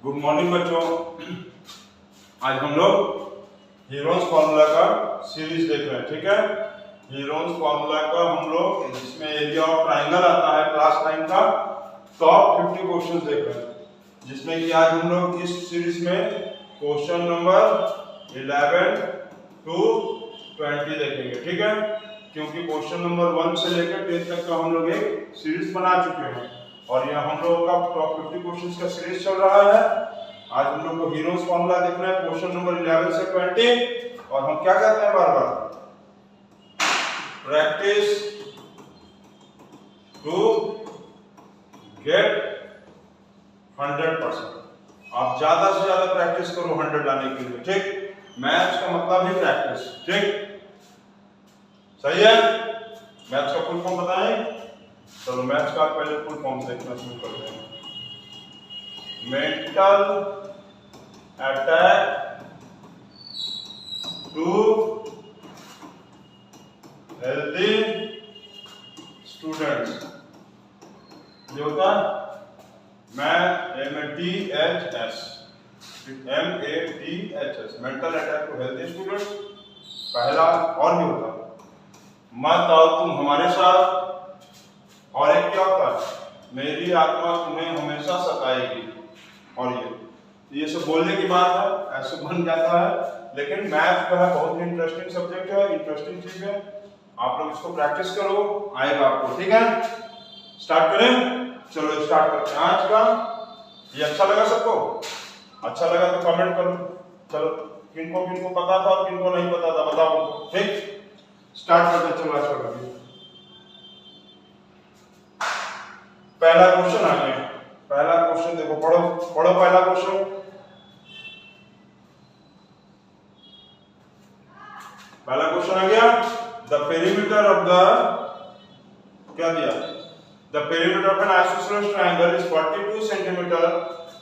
Good morning बच्चों। आज हम लोग हीरोन्स फार्मूला का सीरीज देख रहे हैं। ठीक है, हीरोन्स फार्मूला का हम लोग जिसमें एरिया ऑफ ट्राइंगल आता है क्लास 9 का टॉप 50 क्वेश्चंस देख रहे हैं, जिसमें कि आज हम लोग इस सीरीज में क्वेश्चन नंबर 11 to 20 देखेंगे। ठीक है, क्योंकि क्वेश्चन नंबर 1 से लेकर 10 तक का हम लोग एक सीरीज बना चुके हैं और यह हम लोग का टॉप 50 क्वेश्चंस का सीरीज चल रहा है। आज हम लोग को हीरोज फार्मूला देखना है क्वेश्चन नंबर 11 से 20। और हम क्या कहते हैं बार बार, प्रैक्टिस टू गेट 100%। आप ज्यादा से ज्यादा प्रैक्टिस करो 100 लाने के लिए। ठीक, मैथ्स का मतलब ही प्रैक्टिस। ठीक, सही है। मैथ्स का फुल फॉर्म बताएं। चलो मैथ्स का पहले फुल फॉर्म देखना शुरू करते हैं। Mental attack to healthy students. जो होता है MATHS, mental attack to healthy students पहला। और भी होता है मत आओ तुम हमारे साथ, और एक क्या होता है, मेरी आत्मा तुम्हें हमेशा सताएगी। और ये सब बोलने की बात है, ऐसे बन जाता है। लेकिन मैथ जो है बहुत ही इंटरेस्टिंग सब्जेक्ट है, इंटरेस्टिंग चीज है। आप लोग इसको प्रैक्टिस करो, आएगा आपको। ठीक है, स्टार्ट करें। चलो स्टार्ट करते हैं आज का। ये अच्छा लगा सबको? अच्छा लगा तो कमेंट करो। चलो किनको किनको पता था और किनको नहीं पता था बताओ। ठीक, स्टार्ट करते हैं। चलो आज का पहला क्वेश्चन आ गया। पहला क्वेश्चन देखो, पढ़ो पढ़ो पहला क्वेश्चन। पहला क्वेश्चन आ गया, द पेरीमीटर ऑफ द, क्या दिया, the perimeter of N isosceles triangle is 42 centimetre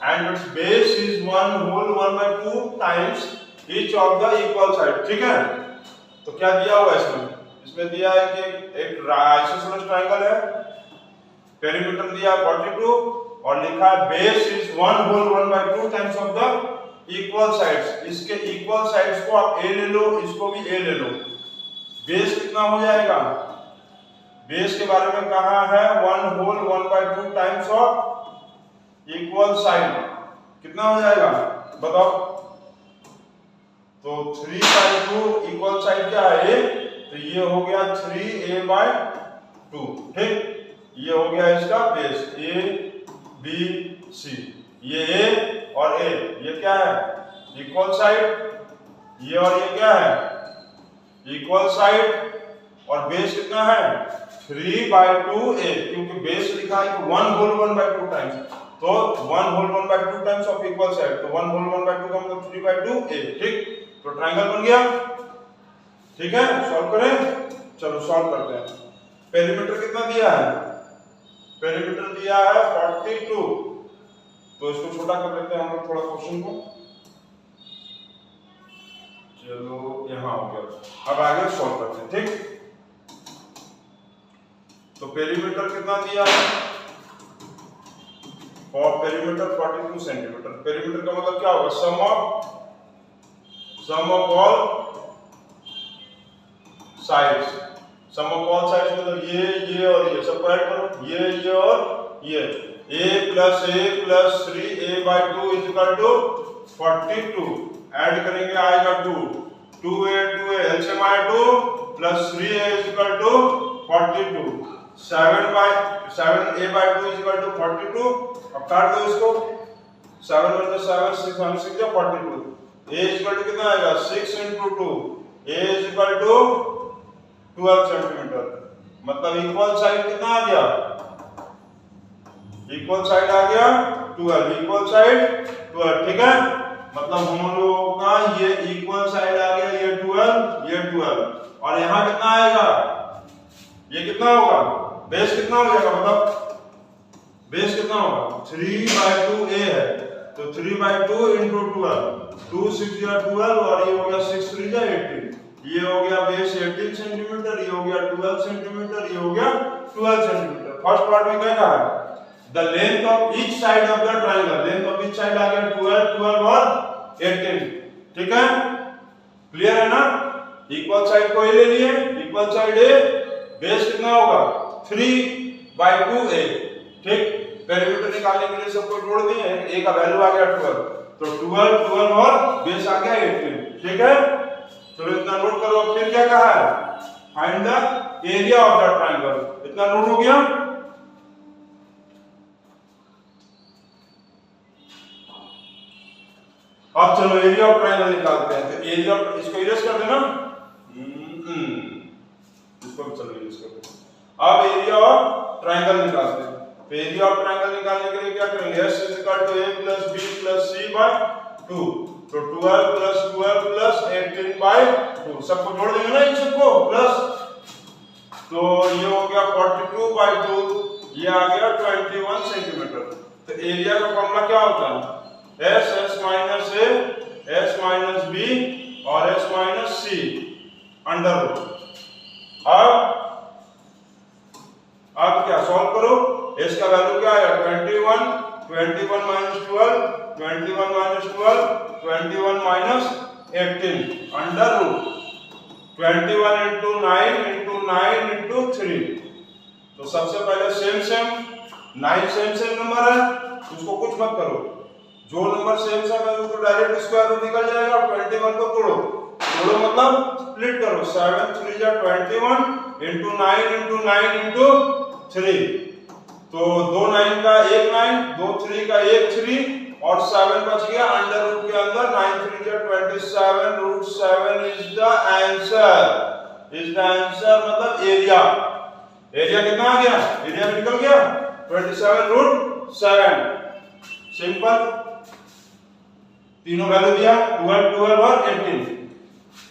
and it's base is 1/2 times each of the equal side. ठीक है, तो क्या दिया हुआ इसमें? इसमें दिया है कि एक आइसोसेलेस ट्रायंगल है, पेरीमीटर दिया 42 और लिखा है base is 1/2 times of the equal sides. इसके इक्वल साइड्स को आप a ले लो, इसको भी a ले लो। बेस कितना हो जाएगा? बेस के बारे में कहा है 1/2 टाइम्स ऑफ इक्वल साइड। कितना हो जाएगा बताओ? तो 3/2 इक्वल साइड क्या है a, तो ये हो गया 3a/2। ठीक, ये हो गया इसका बेस A B C। ये A और A ये क्या है? Equal side. ये और ये क्या है? Equal side. और बेस कितना है? 3/2A, क्योंकि बेस लिखा है कि 1/2 टाइम्स, तो 1/2 टाइम्स ऑफ इक्वल साइड, तो 1/2 का मतलब 3/2A। ठीक, तो ट्रायंगल बन गया। ठीक है, सॉल्व करें। चलो सॉल्व करते हैं। पेरीमीटर कितना दिया है? पेरीमीटर दिया है 42। तो इसको छोटा कर लेते हैं हम लोग थोड़ा क्वेश्चन को। चलो यहां हो गया। अब आगे सॉल्व करते हैं। ठीक, तो पेरीमीटर कितना दिया है? और पेरीमीटर 42 सेंटीमीटर। पेरीमीटर का मतलब क्या होगा? Sum of all sides. Sum of all sides मतलब ये और ये सब ऐड करो, ये और ये। a plus 3a/2 is equal to 42। Add करेंगे आएगा 2a LCM आए 2 plus 3a is equal to 42। 7a/2 is equal to 42। अब काट दो इसको। 7 × 7 6 1 6 या 42। a is equal to कितना आएगा? 6 × 2। a is equal to 12 centimetre. मतलब इक्वल साइड कितना आ गया? इक्वल साइड आ गया 12। Equal side 12। ठीक है, मतलब हम लोगों का ये इक्वल साइड आ गया, ये 12 ये 12। और यहां कितना आएगा? ये कितना होगा? बेस कितना हो जाएगा मतलब? बेस कितना होगा? 3/2A है, तो 3/2 × 12। 2 6 12 और ये हो गया 6 3 18। ये हो गया बेस 18 सेंटीमीटर, ये हो गया 12 सेंटीमीटर, ये हो गया 12 सेंटीमीटर। फर्स्ट पार्ट में क्या कहा है? The length of each side of the triangle, length of each side आ गया 12, 12 और 18, ठीक है, क्लियर है ना। इक्वल साइड को ए ले लिए, इक्वल साइड ए, बेस कितना होगा 3/2a, ठीक। पेरीमीटर निकालने के लिए सबको जोड़ दिए, ए का वैल्यू आ गया 12, तो 12, 12 और बेस आ गया 18, ठीक है। चलो इतना नोट करो। फिर क्या कहा है, find the area of the triangle, इतना नोट हो गया। अब चलो एरिया ऑफ ट्रायंगल निकालते हैं। तो एरिया, इसको इरेज कर देना, इसको चलो इरेज कर दो। अब एरिया ऑफ ट्रायंगल निकालते हैं। तो एरिया ऑफ ट्रायंगल निकालने के लिए क्या करेंगे, s = a + b + c/2, तो 12 + 12 + 18/2, सबको जोड़ देंगे ना इन सबको प्लस, तो ये हो गया 42/2, ये आ गया 21 सेंटीमीटर। तो एरिया का फॉर्मूला क्या होता है, s - a, s - b और s - c √। अब क्या सॉल्व करो, s का वैल्यू क्या आया 21, 21 - 12, 21 - 12, 21 - 18 √। 21 × 9 × 9 × 3, तो सबसे पहले सेम 9 सेम नंबर है, उसको कुछ मत करो, जो नंबर सेम है उसको डायरेक्ट स्क्वायर रूट निकल जाएगा। 21 को तोड़ो मतलब स्प्लिट करो, 7 3 जा 21 × 9 × 9 × 3, तो 2 9 का 1 9, 2 3 का 1 3 और 7 बच गया अंडर रूट के अंदर। 9 3 जा 27 √7 इज द आंसर, मतलब एरिया। एरिया कितना आ गया, एरिया निकल गया 27 √7, सिंपल। तीनों वैल्यू दिया 12, 12 और 18।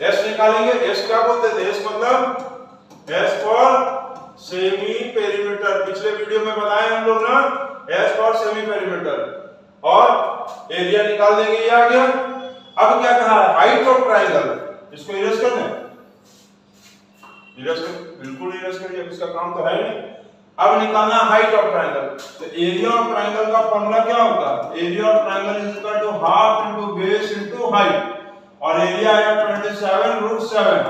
s निकालेंगे, s क्या बोलते थे, s मतलब s फॉर सेमी पेरीमीटर, पिछले वीडियो में बताए हम लोग ना, s फॉर सेमी पेरीमीटर, और एरिया निकाल देंगे, ये आ गया। अब क्या कहा है, हाइट ऑफ ट्रायंगल, इसको इरेज कर दें, इरेज कर, बिल्कुल इरेज करिए, इसका काम तो है नहीं। अब निकालना हाइट ऑफ ट्रायंगल, तो एरिया ऑफ ट्रायंगल का फॉर्मूला क्या होता है, area of triangle is equal to half into base into height, और एरिया आया 27 √7,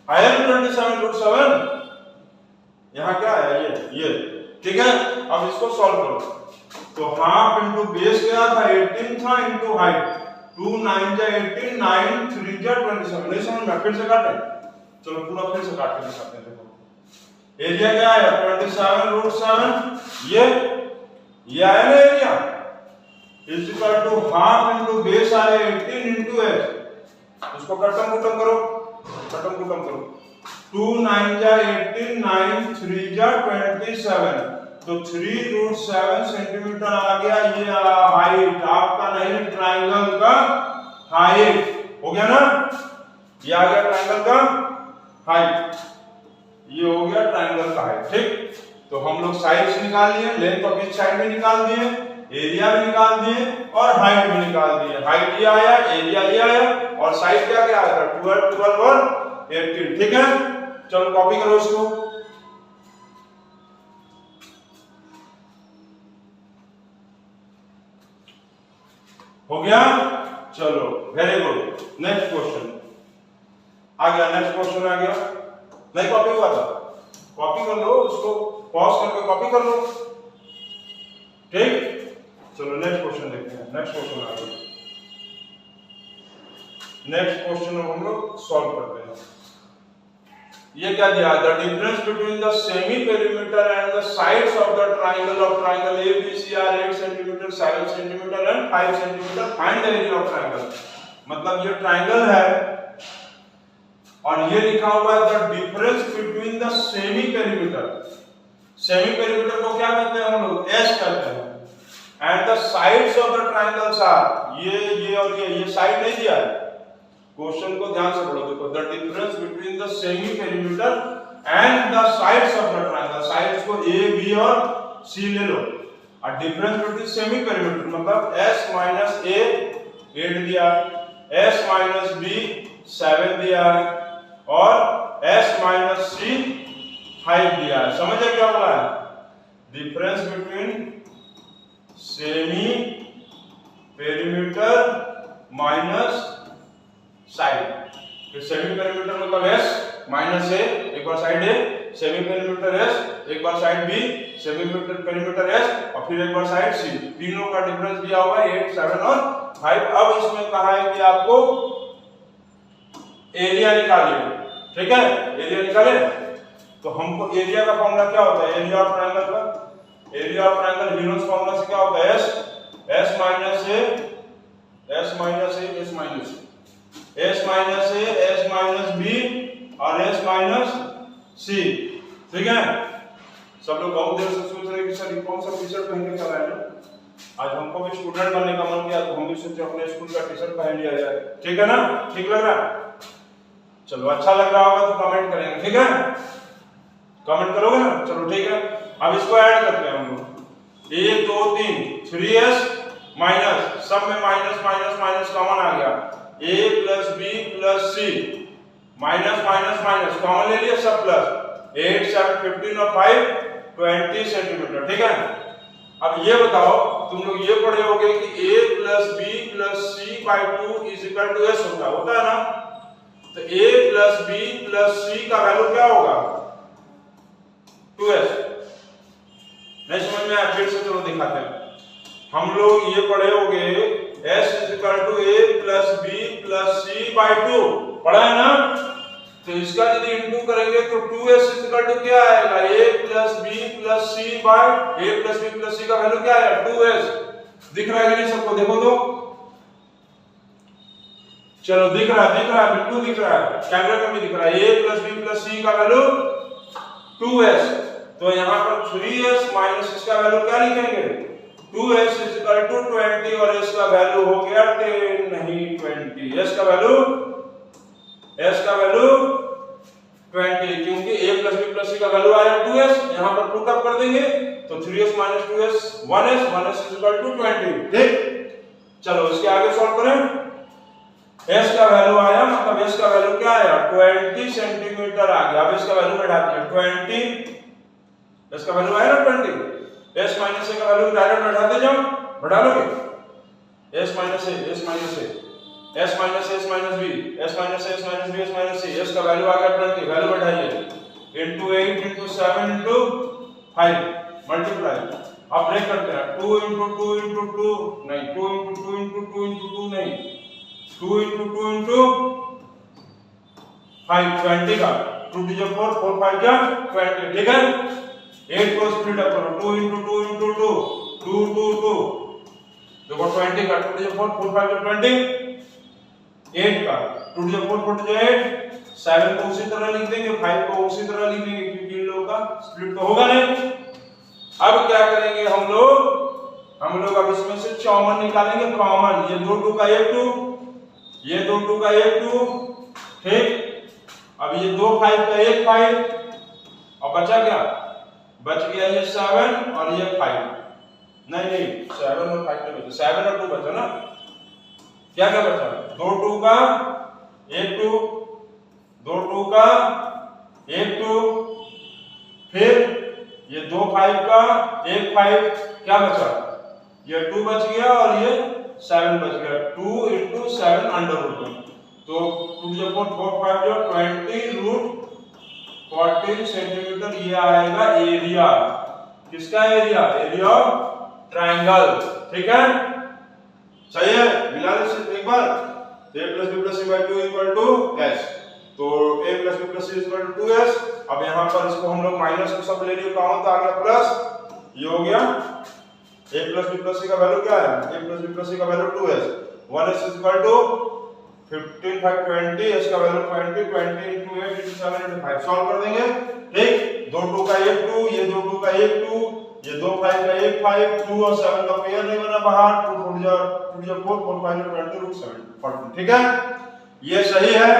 आया 27 √7, यहां क्या आया ये, ठीक है। अब इसको सॉल्व करो, तो हाफ इनटू बेस क्या था 18 था इनटू हाइट, 2 9 जा 18, 9 3 जा 27, नहीं समझ में, फिर से काटें, चलो पूरा फिर से काट के दिखाते हैं। देखो एरिया क्या आया 27 √7, ये आया ना area, is equal to half into base आया 18 इनटू h, उसको कटम कुटम करो, 2 9 जा 18, 9 3 जा 27, तो 3 √7 सेंटीमीटर आ गया, ये हाइट आपका, नहीं ट्रायंगल का हाइट हो गया ना, ये आ गया ट्रायंगल का हाइट, ये हो गया ट्रायंगल का हाइट, ठीक। तो हम लोग साइड्स निकाल लिए, लेंथ ऑफ ईच साइड भी निकाल दिए, एरिया भी निकाल दिए और हाइट भी निकाल दिए। हाइट ये आया, एरिया ये आया, और साइड क्या क्या आया 12, 12 और 18, ठीक है। चलो कॉपी करो इसको, हो गया, चलो वेरी गुड। नेक्स्ट क्वेश्चन आ गया, नेक्स्ट क्वेश्चन आ गया, नहीं कॉपी हुआ था, कॉपी कर लो, उसको पॉज करके कॉपी कर लो, ठीक। चलो नेक्स्ट क्वेश्चन देखते हैं, नेक्स्ट क्वेश्चन आ गया, नेक्स्ट क्वेश्चन हम लोग सॉल्व करते हैं। ये क्या दिया, the difference between the semi perimeter and the sides of the triangle of triangle ABC are 8 centimetre, 7 centimetre and 5 centimetre, find the area of triangle. मतलब ये ट्रायंगल है और ये लिखा हुआ है the difference between the semi perimeter, semi perimeter को क्या कहते हैं हम लोग, S कहते हैं, and the sides of the triangles are, ये और ये साइड नहीं दिया है, क्वेश्चन को ध्यान से पढ़ो, देखो the difference between the semi perimeter and the sides of the triangle, sides को A B और C ले लो, और डिफरेंस बिटवीन सेमी पेरीमीटर मतलब S - A 8 दिया, S - B 7 दिया है, और S - C 5 दिया है। समझे क्या बोला है, difference between semi perimeter minus side. Semi perimeter मतलब एस माइनस ए एक बार side A, semi perimeter S एक बार side B, semi perimeter S और फिर एक बार साइड सी। तीनों का डिफरेंस दिया हुआ है 8, 7 और 5। अब इसमें कहा है कि आपको एरिया निकालिए, ठीक है, एरिया निकाले। तो हमको एरिया का फॉर्मूला क्या होता है, एरिया ऑफ ट्रायंगल का, area of triangle heroes formula से क्या होता है, एस माइनस ए, एस माइनस ए, एस माइनस ए, एस माइनस ए, एस माइनस बी और एस माइनस सी। ठीक है, सब लोग बहुत देर से सोच रहे हैं कि सर कौन सा टी शर्ट पहन के चल रहा है। आज हमको भी स्टूडेंट बनने का मन किया तो हम भी सोचे अपने स्कूल का टी शर्ट पहन लिया जाए। ठीक है ना, ठीक लग रहा है? चलो अच्छा लग रहा होगा तो कमेंट करेंगे, ठीक है, कमेंट करोगे ना, चलो ठीक है। अब इसको ऐड करते हैं हम लोग, 1 2 3 3s माइनस, सब में माइनस माइनस माइनस कॉमन आ गया, a plus b plus c minus minus minus common ले लिया, सब प्लस 8 7 15 और 5 20 सेंटीमीटर। ठीक है, अब ये बताओ, तुम लोग ये पढ़े होगे कि a plus b plus c by 2 is equal to s होता है ना। तो a plus b plus c का वैल्यू क्या होगा, 2s। नहीं समझ में आया, फिर से चलो दिखाते हैं। हम लोग ये पढ़े होंगे s is equal to a plus b plus c by 2, पढ़ा है ना। तो इसका यदि इंटू करेंगे तो 2s इज इक्वल टू क्या आएगा, a plus b plus c by a plus b plus c का वैल्यू क्या आएगा, 2s। दिख रहा है कि नहीं सबको, देखो तो, चलो दिख रहा है, बिल्कुल दिख रहा है, कैमरा में भी दिख रहा है, a plus b plus c का वैल्यू 2s। तो यहाँ पर 3s माइनस इसका वैल्यू क्या लिखेंगे, 2s इज इक्वल टू 20 और s का वैल्यू हो गया 10 नहीं 20, s का वैल्यू 20, क्योंकि a plus b plus c का वैल्यू आया 2s, यहाँ पर पुट अप कर देंगे तो 3s minus 2s 1s is equal to 20। ठीक, चलो इसके आगे सॉल्व करें। s का वैल्यू आया, मतलब s का वैल्यू क्या आया, 20 सेंटीमीटर आ गया। अब इसका वैल्यू बढ़ा दिया 20, s का वैल्यू आया ना 20, s माइनस a का वैल्यू डायरेक्ट बढ़ाते जाओ, बढ़ा लोगे, s minus a, s minus a, s minus s minus b, s minus s minus b, s minus c, s का वैल्यू आ गया 20, वैल्यू बढ़ाइए, into 8 into 7 into 5 मल्टीप्लाई। अब break करते हैं, 2 into 2 into 2 नहीं, 2 into 2 into 2 into 2 नहीं, 2 into 2 into 5 20 का 2 to the 4 4 5 क्या 20। ठीक है, 8 को स्प्लिट अप करो, 2 into 2 into 2 2 2 2 देखो 20 का 2 to the 4 4 5 का 20, 8 का 2 to the 4 4 to the 8, 7 को उसी तरह लिख देंगे, 5 को उसी तरह लिख देंगे, क्योंकि इन लोगों का स्प्लिट तो होगा नहीं। अब क्या करेंगे हम लोग अब इसमें से कॉमन निकालेंगे, कॉमन, ये 2 2 का 1 2, ये 2 2 का 1 2, ठीक। अब ये 2 5 का 1 5 और बचा क्या, बच गया ये 7 और ये 5, नहीं 7 और 5 नहीं बचा, 7 और 2 बचा ना, क्या क्या बचा, 2 2 का 1 2, 2 2 का 1 2, फिर ये 2 5 का 1 5, क्या बचा, ये 2 बच गया और ये 7 बच गया, 2 into 7 अंडर रूट, तो 2 to the 4 4 5 जो 20 रूट 14 सेंटीमीटर ये आएगा एरिया, किसका एरिया, एरिया ऑफ ट्रायंगल। ठीक है, सही है, मिला लीजिए एक बार, a plus b plus c by 2 equal to s, तो a plus b plus c equal to 2s। अब यहाँ पर इसको हम लोग माइनस को सब ले लिए, कॉमन तो आ गया प्लस, ये हो गया a plus b plus c का वैल्यू क्या है, a plus b plus c का value 2s, 1s is equal to 15 5 20, s का value 20 20 into 8 into 7 into 5, solve कर देंगे। ठीक, 2 2 का 1 2, ये 2 2 का 1 2, ये 2 5 का 1 5, 2 और 7 का पेयर नहीं बना बाहर, 2 4 जा 2 जा 4 4 5 20 रूट 7 14। ठीक है, ये सही है,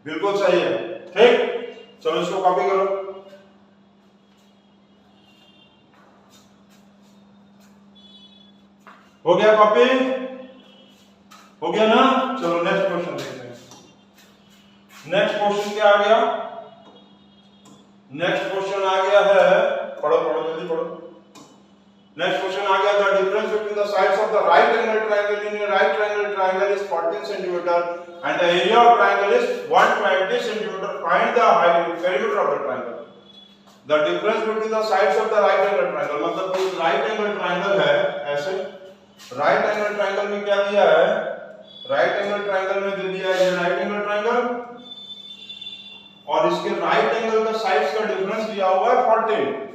बिल्कुल सही है। ठीक, चलो इसको कॉपी करो, हो गया कॉपी, हो गया ना। चलो नेक्स्ट क्वेश्चन देखते हैं। नेक्स्ट क्वेश्चन क्या आ गया, नेक्स्ट क्वेश्चन आ गया है, पढ़ो पढ़ो जल्दी नेक्स्ट क्वेश्चन आ गया, the difference between the sides of the right angle triangle in A right triangle triangle is 14 centimetre and the area of triangle is 120 centimetre, find the height perimeter of the triangle. The difference between the sides of the right angle triangle, मतलब कोई right angle triangle है, ऐसे right angle triangle में क्या दिया है, right angle triangle में दे दिया है ये राइट एंगल ट्रायंगल, और इसके राइट एंगल का साइड्स का डिफरेंस दिया हुआ है 14।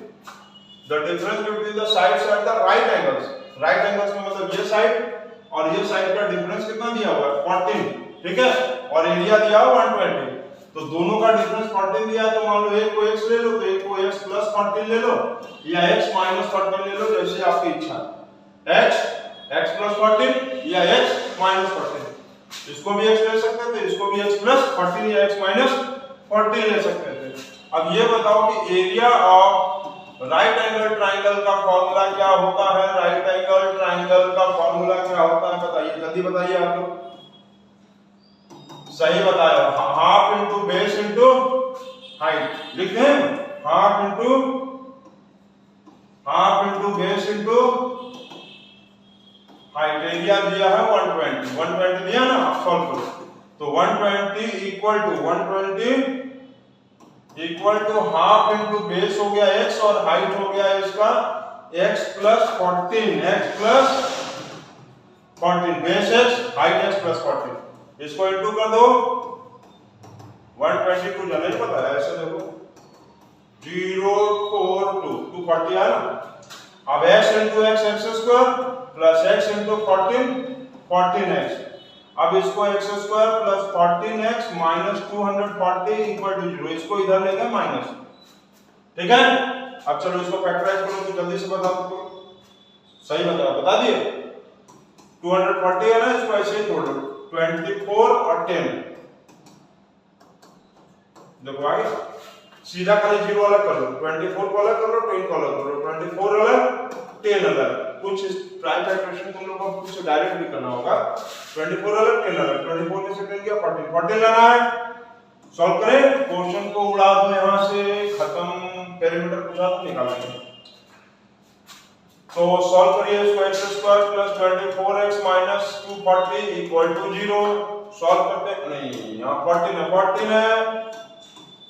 The difference between the sides at the right angles, right angles में मतलब ये साइड और ये साइड का डिफरेंस कितना दिया हुआ है 14, ठीक है, और एरिया दिया हुआ 120। तो दोनों का डिफरेंस 14 दिया है, तो मान लो एक को x ले लो तो एक को x प्लस 14 ले लो या x माइनस 14 ले लो, जैसे आपकी इच्छा, x प्लस 14 या x माइनस 14, इसको भी x ले सकते थे, इसको भी x प्लस 14 या x माइनस 14 ले सकते थे। अब ये बताओ कि area of right angle triangle का फॉर्मूला क्या होता है, राइट एंगल ट्रायंगल का फॉर्मूला क्या होता है, बताइए जल्दी बताइए आप लोग, सही बताया, half into base into height, लिख दें half into base into height, area दिया है 120 दिया ना, आप सॉल्व करो, तो 120 equal to half into base हो गया x और हाइट हो गया इसका x plus 14, x plus 14, base x height x plus 14, इसको इंटू कर दो, 120 को नहीं पता है, ऐसे देखो 042 240 है ना, अब x into x x square plus x into 14x, अब इसको x square plus 14x minus 240 equal to 0, इसको इधर लेंगे माइनस, ठीक है। अब चलो इसको फैक्टराइज करो तो जल्दी से बता दो, सही बता दिए, 240 है ना, इसको ऐसे ही तोड़ लो, 24 और 10, देखो आगे सीधा खाली 0 अलग कर लो, 24 को अलग कर लो, 10 को अलग कर लो, 24 अलग 10 अलग, कुछ प्राइम फैक्टराइजेशन तुम लोगों को कुछ डायरेक्ट भी करना होगा, 24 अलग 10 अलग, 24 में से 10 गया 14 लाना है, सॉल्व करें, क्वेश्चन को उड़ा दो यहां से, खत्म, पेरीमीटर पूछा तो निकालेंगे, तो सॉल्व करिए इसको, x square plus 24x minus 240 equal to 0, solve करते नहीं, यहां 14 है,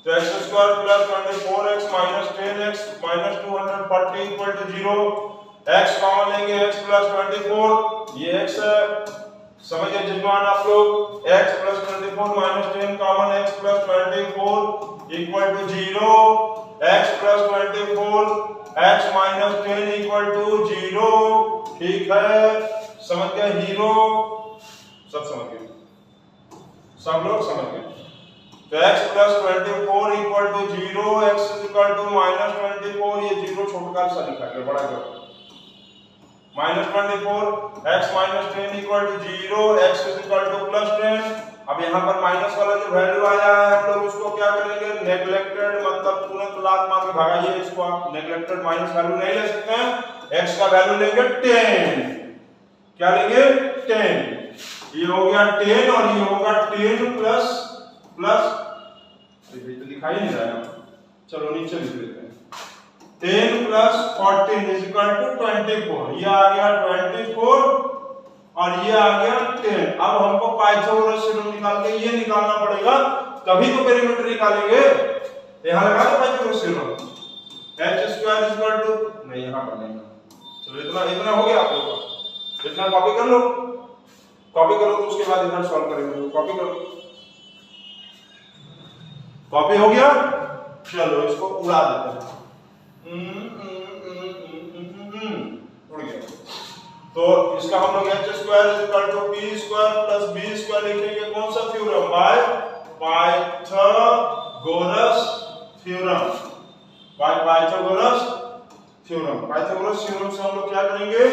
तो x square plus 24x minus 10x minus 240 equal to 0, x common लेंगे, x प्लस 24, ये x है, समझिए जिजमान आप लोग, x plus 24 minus 10 common, x plus 24 equal to 0, x plus 24 x minus 10 equal to 0, ठीक है, समझ गए हीरो, सब समझ गए, सब लोग समझ गए, तो x plus 24 equal to 0, x equal to minus 24, ये 0 छोटा सा लिखा गया, बड़ा करो, minus 24, x minus 10 equal to 0, x equal to plus 10, अब यहाँ पर माइनस वाला जो वैल्यू आया है हम लोग उसको क्या करेंगे, नेग्लेक्टेड, मतलब तुरंत लात मार के भगाइए इसको, आप नेग्लेक्टेड माइनस वैल्यू नहीं ले सकते हैं, x का वैल्यू लेंगे 10, क्या लेंगे 10, ये हो गया 10 और ये होगा 10 प्लस तो दिखाई नहीं रहा है, चलो नीचे लिख लेते हैं, 10 प्लस 14 इज इक्वल टू 24, ये आ गया 24 और ये आ गया 10, अब हमको पाइथागोरस थ्योरम निकाल के ये निकालना पड़ेगा, तभी तो पेरीमीटर निकालेंगे, यहां लगा दो Pythagoras theorem, h square is equal to, नहीं यहां पर नहीं, चलो इतना हो गया आप लोगों का, इतना कॉपी कर लो, कॉपी करो तो उसके बाद इधर सॉल्व करेंगे, कॉपी करो, कॉपी हो गया, चलो इसको उड़ा देते हैं, उड़ गया, तो इसका हम लोग h square is equal to p square plus b square लिखेंगे, कौन सा theorem, by Pythagoras theorem, Pythagoras theorem से हम लोग क्या करेंगे,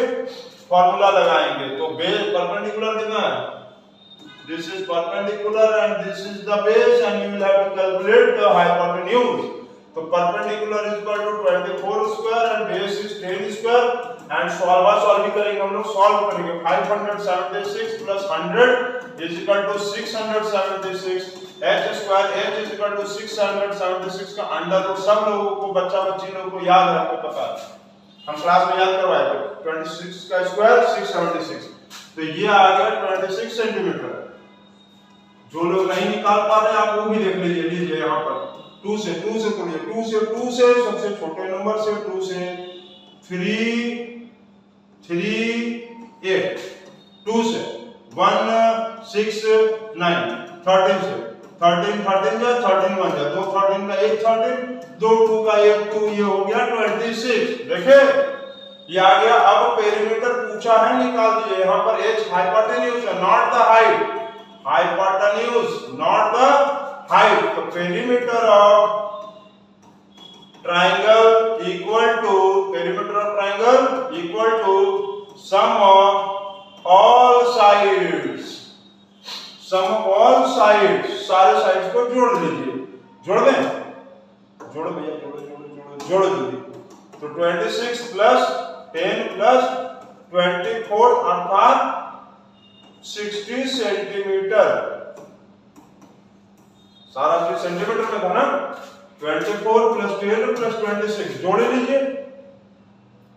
फार्मूला लगाएंगे, तो बेस परपेंडिकुलर कितना है, this is perpendicular and this is the base and you will have to calculate the hypotenuse, तो perpendicular is equal to 24 square and base is 10 square and solve करेंगे हम लोग, सॉल्व करेंगे, 576 plus 100 is equal to 676, h square h is equal to 676 का under root सब लोगों को, बच्चा बच्ची लोगों को याद रखो, पता है हम क्लास में याद करवाए थे 26 का स्क्वायर 676, तो ये आ गया 26 सेंटीमीटर। जो लोग नहीं निकाल पा रहे आप वो भी देख लीजिए, लीजिए यहाँ पर 2 से तोड़िए, 2 से सबसे छोटे नंबर से 2 से 3 3 8, 2 से 1 6 9, 13 से 13 जा 13 1 जा 2 13 का 1 13, 2 2 का 1 2, ये हो गया 26। देखे ये आ गया। अब पेरीमीटर पूछा है निकाल दीजिए। यहाँ पर h हाइपोटेन्यूज है, not the height, hypotenuse not the height. तो perimeter of triangle equal to, perimeter of triangle equal to sum of all sides, sum of all sides, सारे साइड्स को जोड़ लीजिए। जोड़ दें, जोड़ो भैया, जोड़ो जल्दी। तो 26 प्लस 10 प्लस 24 अर्थात 60 सेंटीमीटर। सारा चीज सेंटीमीटर में था ना। 24 प्लस 10 प्लस 26 जोड़ लीजिए,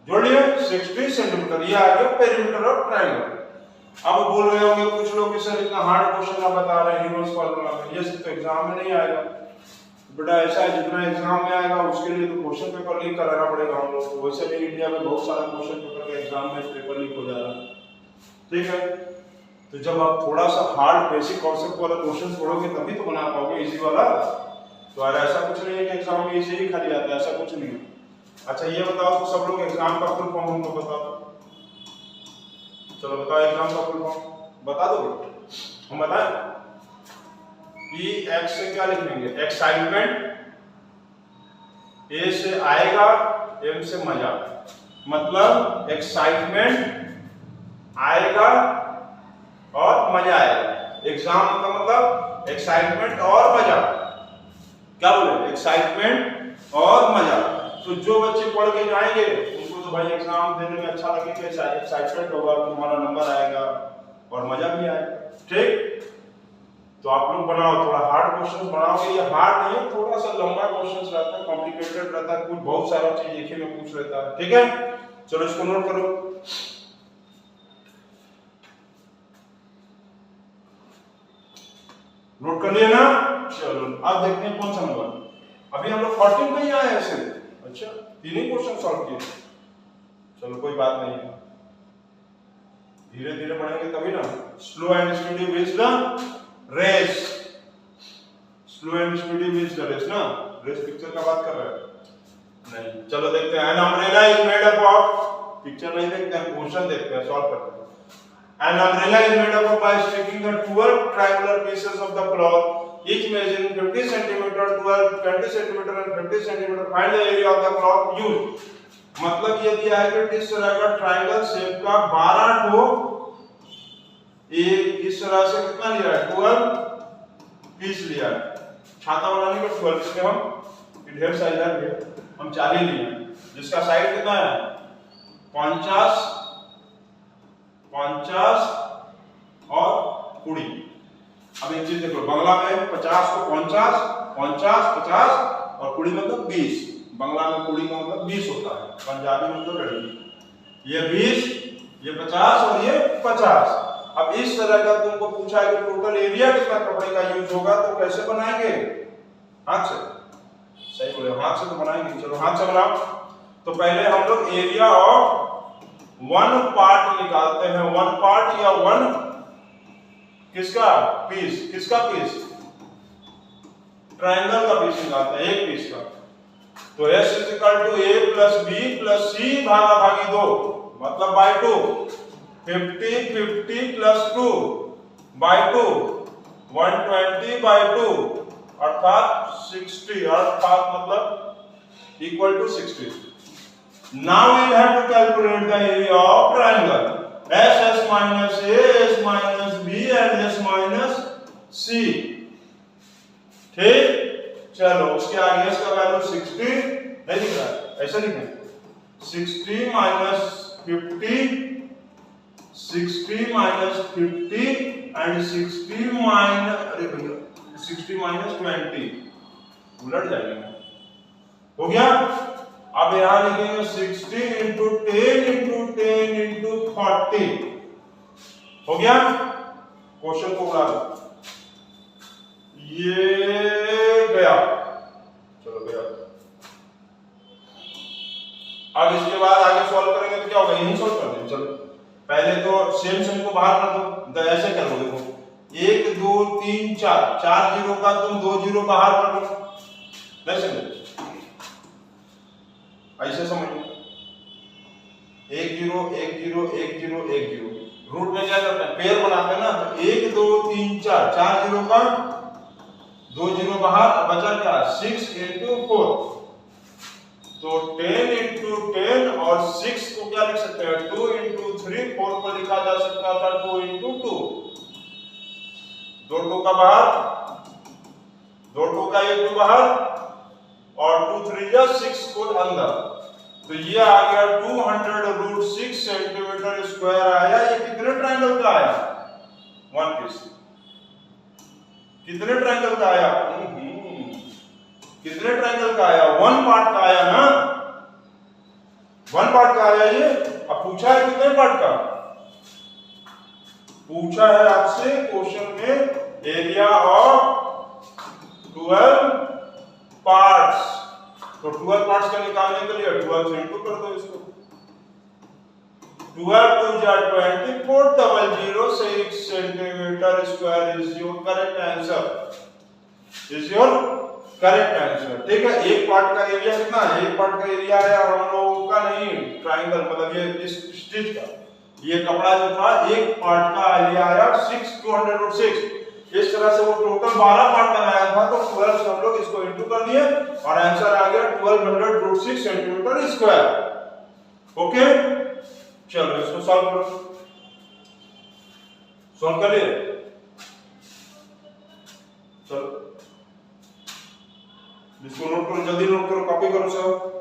जोड़ लिए 60 सेंटीमीटर। ये आ गया पेरीमीटर ऑफ ट्रायंगल। अब बोल रहे होंगे कुछ लोग कि सर इतना हार्ड क्वेश्चन आप बता रहे हैं यूनिवर्स फार्मूला में, ये सब तो एग्जाम में नहीं आएगा। बेटा ऐसा है जितना एग्जाम में आएगा उसके लिए तो क्वेश्चन पेपर लीक कराना पड़ेगा हम लोग को। वैसे भी इंडिया में बहुत सारा क्वेश्चन पेपर का एग्जाम में पेपर लीक हो जा रहा है, ठीक है। तो जब आप थोड़ा सा हार्ड बेसिक कॉन्सेप्ट वाला क्वेश्चन पढ़ोगे तभी तो बना पाओगे इजी वाला। तो यार ऐसा कुछ नहीं है कि एग्जाम में इजी ही खाली आता है, ऐसा कुछ नहीं है। अच्छा ये बताओ तो सब लोग एग्जाम का फुल फॉर्म हमको बताओ, चलो बताओ एग्जाम का फुल फॉर्म बता दोगे? हम बताएं कि एक्स से क्या लिखेंगे? एक्साइटमेंट, ए से आएगा, एम से मजा, मतलब एक्साइटमेंट आएगा और मजा आएगा। एग्जाम का मतलब एक्साइटमेंट और मजा, क्या बोले? एक्साइटमेंट और मजा। तो जो बच्चे पढ़ के जाएंगे उनको तो भाई एग्जाम देने में अच्छा लगेगा, एक्साइटमेंट होगा, तुम्हारा नंबर आएगा और मजा भी आएगा, ठीक। तो आप लोग बनाओ, थोड़ा हार्ड क्वेश्चन बनाओगे। ये हार्ड नहीं, थोड़ा सा लंबा क्वेश्चन रहता है, कॉम्प्लिकेटेड रहता है, कुछ बहुत सारा चीज एक ही में पूछ लेता है, ठीक है। चलो इसको नोट करो। नोट कर लिया ना? चलो अब देखते हैं कौन सा नंबर। अभी हम लोग 14 पे ही आए हैं ऐसे। अच्छा 3 ही क्वेश्चन सॉल्व किए, चलो कोई बात नहीं है, धीरे धीरे पढ़ेंगे तभी ना। Slow and steady wins the race, slow and speedy means the race ना। रेस पिक्चर का बात कर रहे हैं नहीं। चलो देखते हैं। An umbrella is made up of, picture नहीं देखते हैं, क्वेश्चन देखते हैं, सॉल्व करते हैं। An umbrella is made up of by sticking the 12 triangular pieces of the cloth each measuring 50 centimeter, 12 20 centimeter and 50 centimeter. Find the area of the cloth used। मतलब ये दिया है कि इस तरह का ट्रायंगल शेप का 12 ठो एक इस तरह से कितना लिया है? 12 पीस लिया है। छाता बनाने का 12, इसमें हम ढेर साइज है, हम 40 लिए हैं, जिसका साइड कितना है? 50 और 20। अब एक चीज देखो, बांग्ला में 50 को 50 और 20 मतलब 20। बांग्ला में 20 का मतलब 20 होता है, पंजाबी में तो लड़की। ये 20, ये 50 और ये 50। अब इस तरह का तुमको पूछा है कि टोटल एरिया कितना कपड़े का यूज होगा, तो कैसे बनाएंगे? हाथ से। सही बोले, हाथ से तो बनाएंगे। चलो हाथ से बनाओ। तो पहले हम लोग एरिया ऑफ 1 पार्ट निकालते हैं। 1 पार्ट या 1 किसका पीस? किसका पीस? ट्रायंगल का पीस निकालते हैं, एक पीस का। तो S = A + B + C भागा भागी 2 मतलब by 2। 50 50 + 2 by 2 120 by 2 अर्थात 60, अर्थात मतलब equal to 60। Now we have to calculate the area of triangle S minus A, S minus B and S minus C, ठीक। चलो उसके आगे S का वैल्यू 60 नहीं दिख रहा है, ऐसा लिखें 60 minus 50, 60 minus 50 and 60 minus, अरे भैया 60 minus 20 उलट जाएगा। हो गया? अब यहां लिखेंगे 60 इंटू 10 इंटू 10 इंटू 40 हो गया। क्वेश्चन को उड़ा दो, ये गया, चलो गया। अब इसके बाद आगे सॉल्व करेंगे तो क्या होगा, यही सॉल्व कर देंगे। चलो पहले तो सेम को बाहर कर दो, तो ऐसे कर लो, देखो 1 2 3 4, 4 जीरो का तुम 2 जीरो बाहर कर लो, नहीं समझे, ऐसे समझ लो 1 0 1 0 1 0 1 0। रूट में क्या करते हैं, पेयर बनाते हैं ना, तो 1 2 3 4, 4 जीरो का 2 जीरो बाहर, बचा क्या 6 इंटू 4, तो 10 इंटू 10 और 6 को क्या लिख सकते हैं 2 इंटू 3, 4 को लिखा जा सकता था 2 इंटू 2, 2 2 का बाहर, 2 2 का 1 2 बाहर और 2 3 या 6 को अंदर, तो ये आ गया 200√6 सेंटीमीटर स्क्वायर आया। ये कितने ट्रायंगल का आया, वन पीस, कितने ट्रायंगल का आया, कितने ट्रायंगल का आया, वन पार्ट का आया ना, वन पार्ट का आया ये। अब पूछा है कितने पार्ट का, पूछा है आपसे क्वेश्चन में एरिया ऑफ 12 पार्ट्स, तो 12 पार्ट्स का निकालने के लिए 12 से इंटू कर दो इसको, 12 2 जा 24, 006 centimetre square is your correct answer, is your correct answer. ठीक है, एक पार्ट का एरिया कितना है, एक पार्ट का एरिया है और हम लोगों का नहीं ट्रायंगल, मतलब ये इस स्टिच का, ये कपड़ा जो था एक पार्ट का एरिया आया 206। इस तरह से वो टोटल 12 पार्ट का आया था, तो 12 से हम लोग इसको इंटू कर दिए और आंसर आ गया 1200√6 सेंटीमीटर स्क्वायर। ओके, चलो इसको सॉल्व करो, सॉल्व कर लिए, चलो इसको नोट करो, जल्दी नोट करो, कॉपी करो सब।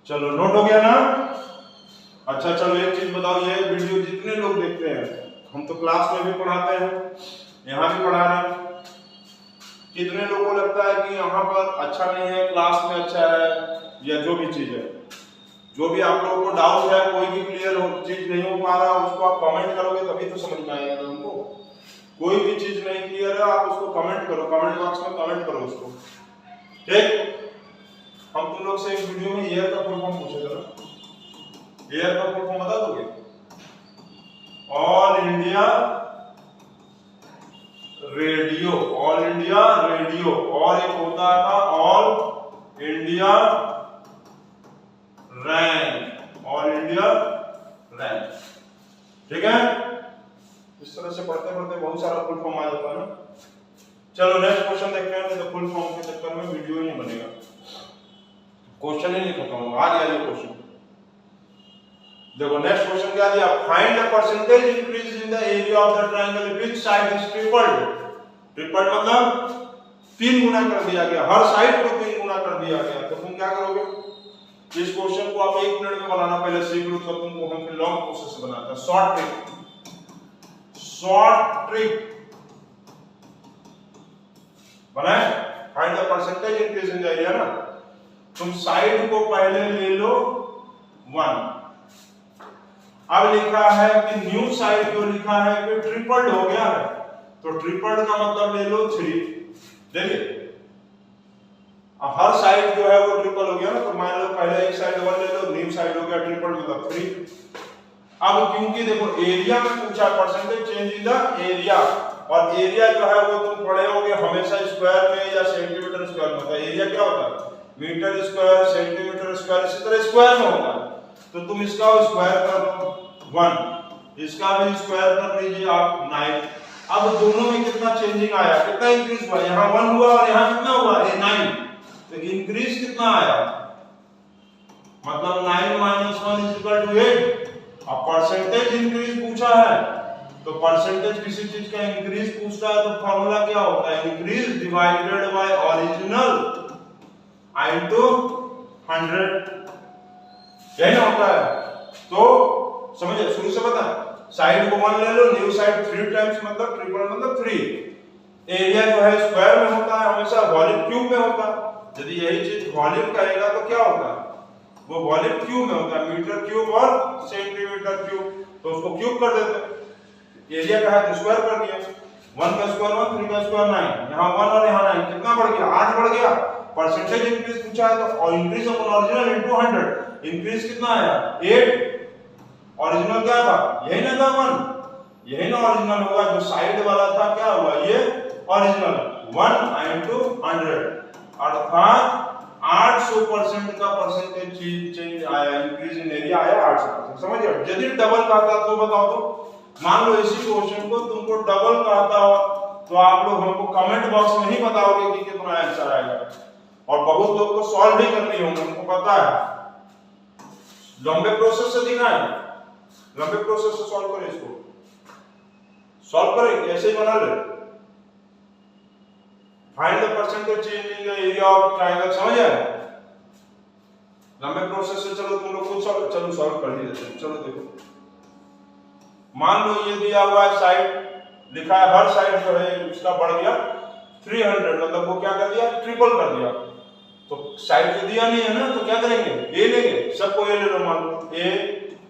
चलो नोट हो गया ना। अच्छा चलो एक चीज बताओ, ये वीडियो जितने लोग देखते हैं, हम तो क्लास में भी पढ़ाते हैं, यहाँ भी पढ़ा रहे हैं, कितने लोगों को लगता है कि यहाँ पर अच्छा नहीं है, क्लास में अच्छा है, या जो भी चीज है, जो भी आप लोगों को डाउट है, कोई भी क्लियर चीज नहीं हो पा रहा, उसको आप कमेंट करोगे तभी तो समझ में आएगा हमको। कोई भी चीज नहीं क्लियर है, आप उसको कमेंट करो, कमेंट बॉक्स में कमेंट करो उसको, ठीक। हम तुम लोग से एक वीडियो में एयर का फुल फॉर्म पूछे थे ना, एयर का फुल फॉर्म बता दोगे, all India radio, all India radio, और एक होता था all India rank, all India rank, ठीक है। इस तरह से पढ़ते पढ़ते बहुत सारा फुल फॉर्म आ जाता है ना। चलो नेक्स्ट क्वेश्चन देखते हैं, तो फुल फॉर्म के चक्कर में वीडियो ही नहीं बनेगा, क्वेश्चन ही नहीं खत्म होगा। आ गया ये क्वेश्चन, देखो नेक्स्ट क्वेश्चन क्या दिया, find the percentage increase in the area of the triangle which side is tripled, tripled मतलब 3 गुना कर दिया गया, हर साइड को 3 गुना कर दिया गया, तो तुम क्या करोगे, इस क्वेश्चन को आप 1 मिनट में बनाना पहले सीख लो, तो तुमको हम फिर लॉन्ग प्रोसेस से बनाते हैं, शॉर्ट ट्रिक, शॉर्ट ट्रिक बनाए, find the percentage increase in the area ना, तुम साइड को पहले ले लो 1, अब लिखा है कि न्यू साइड जो लिखा है कि ट्रिपल्ड हो गया है, तो ट्रिपल्ड का मतलब ले लो 3, देखिए हर साइड जो है वो ट्रिपल हो गया ना, तो मान लो पहले एक साइड 1 ले लो, न्यू साइड हो गया ट्रिपल मतलब 3। अब क्योंकि देखो एरिया में पूछा, percentage change in the area, और एरिया जो है वो तुम पढ़े होगे हमेशा स्क्वायर में या सेंटीमीटर स्क्वायर में होता है, एरिया क्या होता है मीटर स्क्वायर, सेंटीमीटर स्क्वायर, इसी तरह स्क्वायर में होता है, तो तुम इसका स्क्वायर कर दो 1, इसका भी स्क्वायर कर लीजिए आप 9। अब दोनों में कितना चेंजिंग आया, कितना इंक्रीज हुआ, यहाँ 1 हुआ और यहाँ कितना हुआ 9, तो इंक्रीज कितना आया, मतलब 9 - 1 = 8। अब परसेंटेज इंक्रीज पूछा है, तो परसेंटेज किसी चीज का इंक्रीज पूछता है तो फॉर्मूला क्या होता है, increase divided by original into 100, यही ना होता है। तो समझिए, शुरू से बता, साइड को 1 ले लो, न्यू साइड 3 टाइम्स मतलब ट्रिपल मतलब 3। एरिया जो है स्क्वायर में होता है, हमेशा वॉल्यूम क्यूब में होता है। यदि यही चीज वॉल्यूम कहेगा तो क्या होगा, वो वॉल्यूम क्यूब में होता है, मीटर क्यूब और सेंटीमीटर क्यूब, तो उसको क्यूब कर देते हैं। एरिया का है तो स्क्वायर कर दिया, 1 का स्क्वायर 1, 3 का स्क्वायर 9, यहाँ 1 और यहाँ 9, कितना बढ़ गया, 8 बढ़ गया। परसेंटेज इंक्रीज पूछा है तो increase of original into 100, increase कितना आया 8, ओरिजिनल क्या था, यही ना था 1, यही ना ओरिजिनल होगा, जो साइड वाला था क्या हुआ ये ओरिजिनल, 1 इनटू 100, अर्थात 800% का परसेंटेज चेंज आया, इंक्रीज इन एरिया आया 800%। समझ गए। यदि डबल कहता तो बताओ, तो मान लो इसी क्वेश्चन को तुमको डबल कहता हो तो आप लोग हमको कमेंट बॉक्स में ही बताओगे कि कितना आंसर आएगा, और बहुत लोग को सॉल्व भी करनी होगी, हमको पता है। लंबे प्रोसेस से देना है, लंबे प्रोसेस से सॉल्व करें, इसको सॉल्व करें ऐसे ही बना ले, find the percentage change in the area of triangle, समझ आए। लंबे प्रोसेस से चलो तुम लोग खुद चलो सॉल्व कर ही देते हैं। चलो देखो, मान लो ये दिया हुआ है, साइड लिखा है, हर साइड जो है उसका बढ़ गया 300, मतलब वो क्या कर दिया, ट्रिपल कर दिया। तो साइड तो दिया नहीं है ना, तो क्या करेंगे, ए लेंगे, सबको ए ले लो, मान लो ए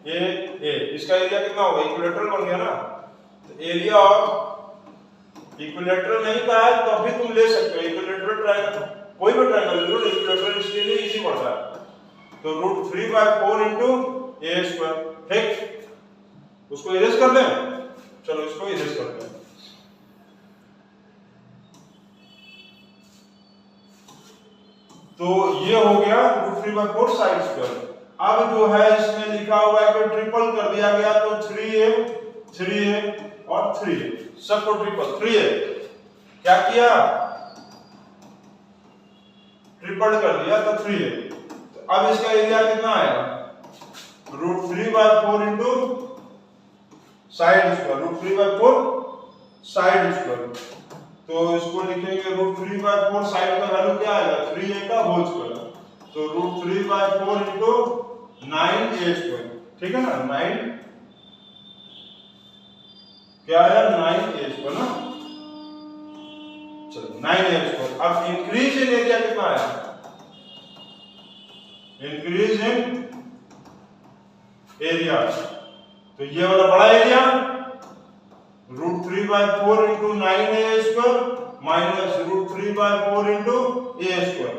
ए ए, इसका एरिया कितना होगा, इक्विलेटरल बन गया ना, तो एरिया ऑफ इक्विलेटरल नहीं कहा है तो अभी तुम ले सकते हो, इक्विलेटरल ट्रायंगल, कोई भी ट्रायंगल ले लो, इक्विलेटरल इसके लिए इजी पड़ता है, तो √3/4 इनटू ए स्क्वायर, ठीक। उसको इरेज कर दें, चलो इसको इरेज करते हैं। तो ये हो गया √3/4 साइड स्क्वायर। अब जो है इसमें लिखा हुआ है कि ट्रिपल कर दिया गया, तो 3a और 3a, सबको ट्रिपल, 3a क्या किया, ट्रिपल कर दिया तो 3a। तो अब इसका एरिया कितना आएगा, √3/4 into side square, √3/4 side square, तो इसको लिखेंगे √3/4 साइड का वैल्यू क्या आएगा, 3a का होल स्क्वायर, तो √3/4 इनटू 9a स्क्वायर, ठीक है ना, 9 क्या आया, 9a स्क्वायर ना, चलो 9a स्क्वायर। अब इंक्रीज इन एरिया कितना आया, इंक्रीज इन एरिया, तो ये वाला बड़ा area √3/4 into 9a square minus √3/4 into a square,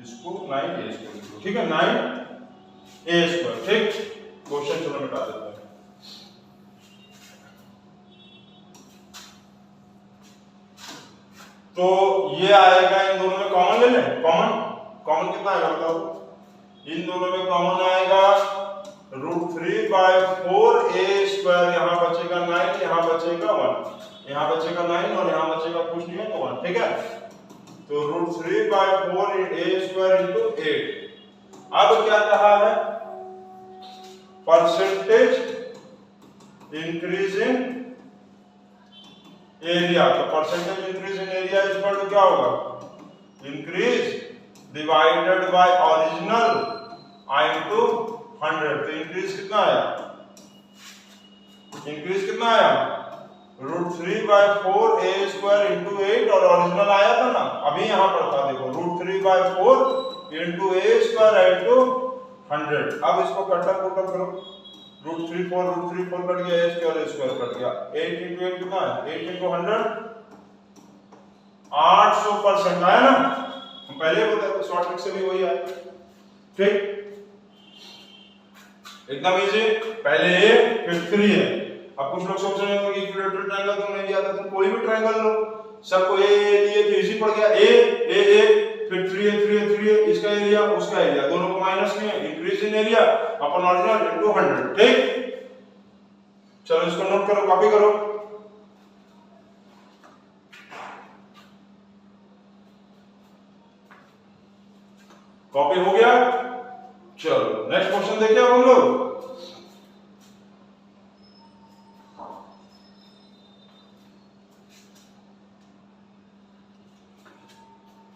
इसको 9a स्क्वायर, ठीक है, 9a स्क्वायर, ठीक। क्वेश्चन चलो मिटा देते हैं। तो ये आएगा, इन दोनों में कॉमन ले लें, कॉमन कितना आएगा बताओ, इन दोनों में कॉमन आएगा √3/4 a स्क्वायर, यहाँ बचेगा 9, यहाँ बचेगा 1, यहाँ बचेगा 9 और यहाँ बचेगा कुछ नहीं है तो 1, ठीक है। तो √3/4 a स्क्वायर इनटू 8। अब क्या कहा है, परसेंटेज इंक्रीज इन एरिया, तो percentage increase in area equal to क्या होगा, increase divided by original into 100, तो इंक्रीज कितना आया, इंक्रीज कितना आया, √3/4 a स्क्वायर इनटू 8, और ओरिजिनल आया था ना, अभी यहां पर था, देखो √3/4 इनटू a स्क्वायर इनटू 100। अब इसको कटअप करो, √3/4 कट गया, a स्क्वायर कट गया, 8 इनटू 8 कितना है, 8 इनटू 100 800% आया ना, हम पहले बताए थे, शॉर्ट ट्रिक से भी वही आया, ठीक, एकदम इजी। पहले a फिर 3 है। अब कुछ लोग सोच रहे होंगे कि इक्विलेटरल ट्रायंगल तो नहीं दिया था, तो कोई भी ट्रायंगल लो, सबको a लिए तो इजी पड़ गया, a फिर 3a, इसका एरिया उसका एरिया, दोनों को माइनस में, increase in area upon original into 100, ठीक। चलो इसको नोट करो, कॉपी करो, कॉपी हो गया। चलो नेक्स्ट क्वेश्चन देखिए अब हम लोग,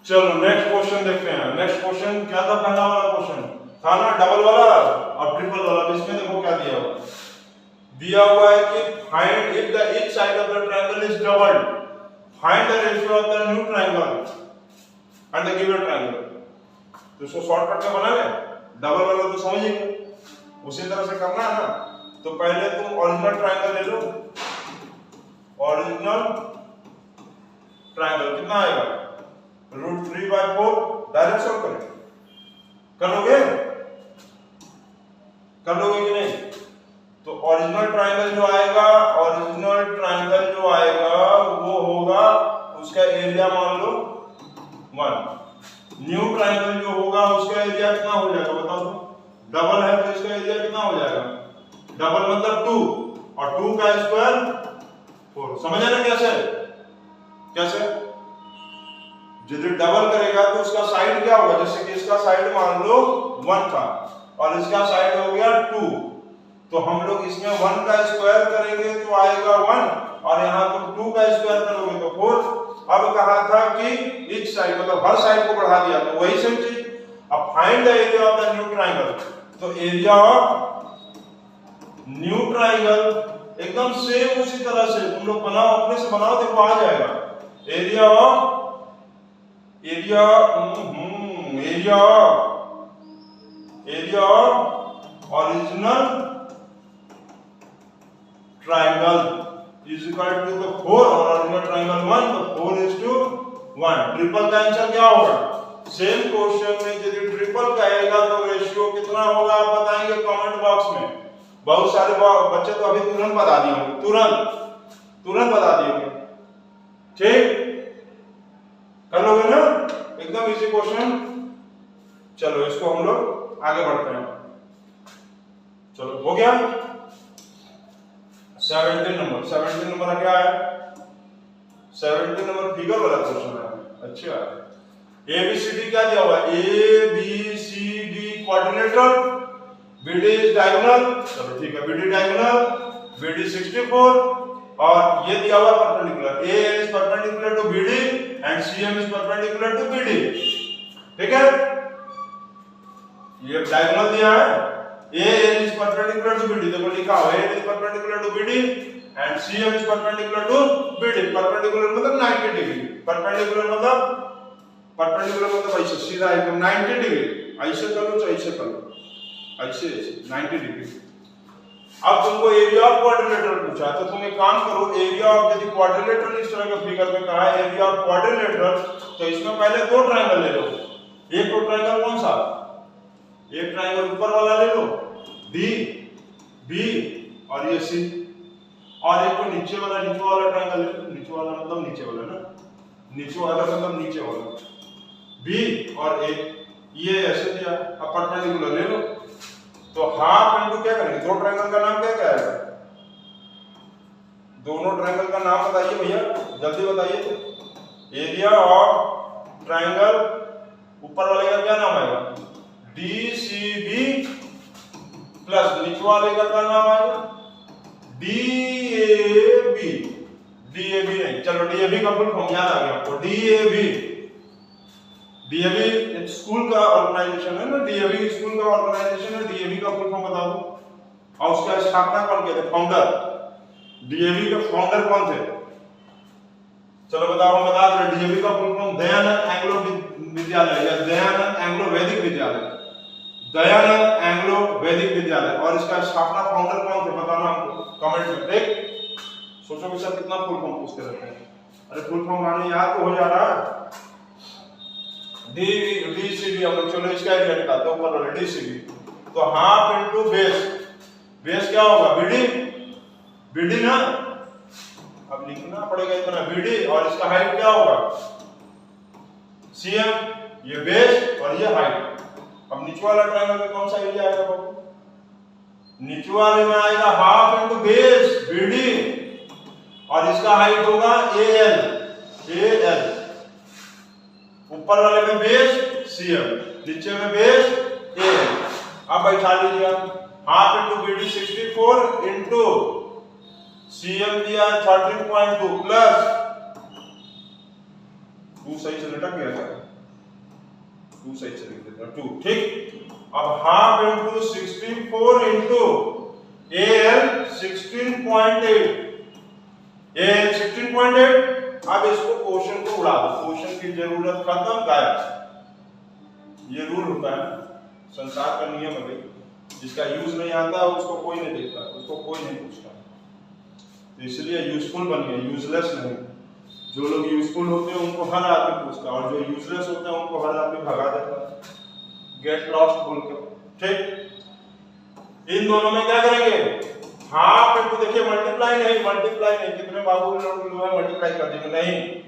चलो नेक्स्ट क्वेश्चन देखते हैं। नेक्स्ट क्वेश्चन क्या था, पहला वाला क्वेश्चन था ना डबल वाला, अब ट्रिपल वाला भी इसमें देखो क्या दिया हुआ है, दिया हुआ है कि find if the each side of the triangle is doubled, find the ratio of the new triangle and the given triangle. तो इसको शॉर्टकट में बना ले, डबल वाला तो समझिए, उसी तरह से करना है ना। तो पहले तुम ओरिजिनल ट्रायंगल ले लो, ओरिजिनल ट्रायंगल कितना आएगा, √3/4, डायरेक्ट सॉल्व करें, कर लोगे कि नहीं। तो ओरिजिनल ट्रायंगल जो आएगा, ओरिजिनल ट्रायंगल जो आएगा वो होगा, उसका एरिया मान लो 1, न्यू ट्रायंगल जो होगा उसका एरिया कितना हो जाएगा बताओ तो, डबल है तो इसका एरिया कितना हो जाएगा, डबल मतलब 2, और 2 का स्क्वायर 4। समझ आया ना कैसे यदि डबल करेगा तो उसका साइड क्या होगा, जैसे कि इसका साइड मान लो 1 था और इसका साइड हो गया 2, तो हम लोग इसमें 1 का स्क्वायर करेंगे तो आएगा 1, और यहाँ तुम 2 का स्क्वायर करोगे तो 4। अब कहा था कि इच साइड मतलब हर साइड को बढ़ा दिया, तो वही सेम चीज। अब find the area of the new triangle, तो एरिया ऑफ न्यू ट्रायंगल एकदम सेम उसी तरह से तुम लोग बनाओ, अपने से बनाओ, देखो आ जाएगा। Area original triangle is equal to the 4, और ओरिजिनल ट्रायंगल 1, तो 4:1। ट्रिपल का आंसर क्या होगा, सेम क्वेश्चन में यदि ट्रिपल कहेगा तो रेशियो कितना होगा आप बताएंगे कमेंट बॉक्स में। बहुत सारे बच्चे तो अभी तुरंत बता दिए होंगे, तुरंत बता दिए होंगे, ठीक कर लोगे ना, एकदम इजी क्वेश्चन। चलो इसको हम लोग आगे बढ़ते हैं, चलो हो गया 17 नंबर क्या है, 17 नंबर फिगर वाला क्वेश्चन है। अच्छा ABCD क्या दिया हुआ है, ABCD coordinator, BD is diagonal, चलो ठीक है, BD डायगोनल, BD 64, और ये दिया हुआ perpendicular, AN is perpendicular to BD and CM is perpendicular to BD, ठीक है। ये डायगोनल दिया है, AN is perpendicular to BD, देखो लिखा हुआ है AN is perpendicular to BD and CM is perpendicular to BD। Perpendicular मतलब 90 डिग्री, परपेंडिकुलर मतलब ऐसे सीधा एकदम 90 डिग्री, ऐसे कर लो, ऐसे कर लो, ऐसे 90 डिग्री। अब तुमको एरिया ऑफ क्वाड्रिलेटरल पूछा, तो तुम एक काम करो, एरिया ऑफ यदि क्वाड्रिलेटरल इस तरह के फिगर में कहा है एरिया ऑफ क्वाड्रिलेटरल, तो इसमें पहले 2 ट्रायंगल ले लो। एक तो ट्रायंगल कौन सा, एक ट्रायंगल ऊपर वाला ले लो D, B और ये C, और एक तो नीचे वाला ट्रायंगल ले लो। नीचे वाला मतलब नीचे वाला ना, नीचे वाला मतलब नीचे वाला, B और A, ये ऐसे दिया। अब परपेंडिकुलर ले लो, तो हाफ इनटू क्या करेंगे, 2 ट्रायंगल का नाम क्या है, दोनों ट्रायंगल का नाम बताइए भैया, जल्दी बताइए। एरिया ऑफ ट्रायंगल ऊपर वाले का क्या नाम आएगा, DCB, प्लस नीचे वाले का क्या नाम आएगा, DAB नहीं, चलो DAB का फुल फॉर्म याद आ गया आपको, DAB एक स्कूल का ऑर्गेनाइजेशन है ना, DAB स्कूल का ऑर्गेनाइजेशन है, DAB का फुल फॉर्म बता दो, और उसका स्थापना कौन किया था, फाउंडर, DAB के फाउंडर कौन थे, चलो बताओ, हम बता दो। DAB का फुल फॉर्म दयानंद एंग्लो विद्यालय या दयानंद एंग्लो वैदिक विद्यालय, दयानंद एंग्लो वैदिक विद्यालय, और इसका स्थापना फाउंडर कौन थे बताना हमको कमेंट में, ठीक। सोचो कि सर कितना फुल फॉर्म पूछते रहते हैं, अरे फुल फॉर्म आने याद तो हो जा रहा है। DCB हम लोग, चलो इसका एरिया निकालते हैं, ऊपर वाला DCB, तो हाफ इनटू बेस क्या होगा, BD ना, अब लिखना पड़ेगा इतना, BD, और इसका हाइट क्या होगा, CM, ये बेस और ये हाइट। अब नीचे वाला ट्रायंगल में कौन सा एरिया आएगा बाबू, नीचे वाले में आएगा हाफ इनटू बेस BD, और इसका हाइट होगा AL, ऊपर वाले में बेस CM, नीचे में बेस AL। अब बैठा लीजिए, half into BD 64 into CM दिया 13.2 प्लस, तू सही से लटक गया था, 2 सही से लिख देता हूं 2, ठीक। अब half into 64 into AL 16.8, AL 16.8। अब इसको क्वेश्चन को उड़ा दो, क्वेश्चन की जरूरत खत्म, गायब। ये रूल होता है, संसार का नियम है भाई, जिसका यूज नहीं आता उसको कोई नहीं देखता, उसको कोई नहीं पूछता, तो इसलिए यूजफुल बनिए, यूजलेस नहीं। जो लोग यूजफुल होते हैं उनको हर आदमी पूछता है, और जो यूजलेस होते हैं उनको हर आदमी भगा देता है, गेट लॉस्ट बोल के, ठीक। इन दोनों में क्या करेंगे, हाफ इंटू, देखिए मल्टीप्लाई नहीं, कितने बाबू लोग मल्टीप्लाई कर देंगे, नहीं,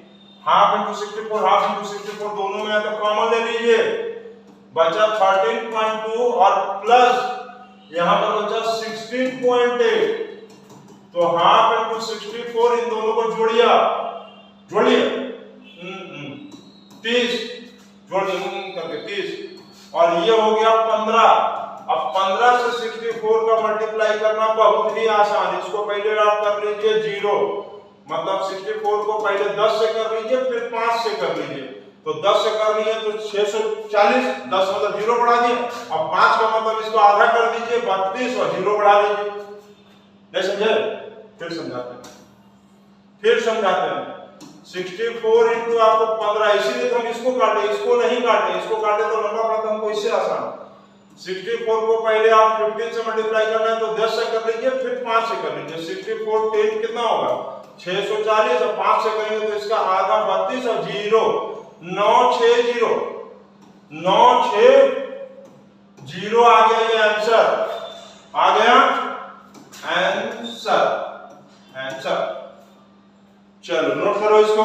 हाफ इंटू 64, हाफ इंटू 64 दोनों में है तो कॉमन ले लीजिए, बचा 13.2 और प्लस यहां पर बचा 16.8, तो हाफ इंटू 64 इन दोनों को जोड़िए 30, जोड़िए करके 30, और ये हो गया 15। अब 15 से 64 का मल्टीप्लाई करना बहुत ही आसान, इसको पहले आप कर लीजिए 0, मतलब 64 को पहले 10 से कर लीजिए, फिर 5 से कर लीजिए, तो 10 से कर लिए तो 640, 10 मतलब 0 बढ़ा दिए, अब 5 का मतलब इसको आधा कर दीजिए 32 और 0 बढ़ा दीजिए, नहीं समझे? फिर समझाते हैं 64 इंटू आपको 15, इसीलिए तो हम इसको काटे, इसको नहीं काटे, इसको काटे तो लंबा पड़ता, हमको इससे आसान। 64 को पहले आप 15 से मल्टीप्लाई करना है तो 10 से कर लीजिए, फिर 5 से कर लीजिए, 64 10 कितना होगा 640, और 5 से करेंगे तो इसका आधा 32 और 0 960 आ गया, ये आंसर आ गया, आंसर। चलो नोट करो इसको।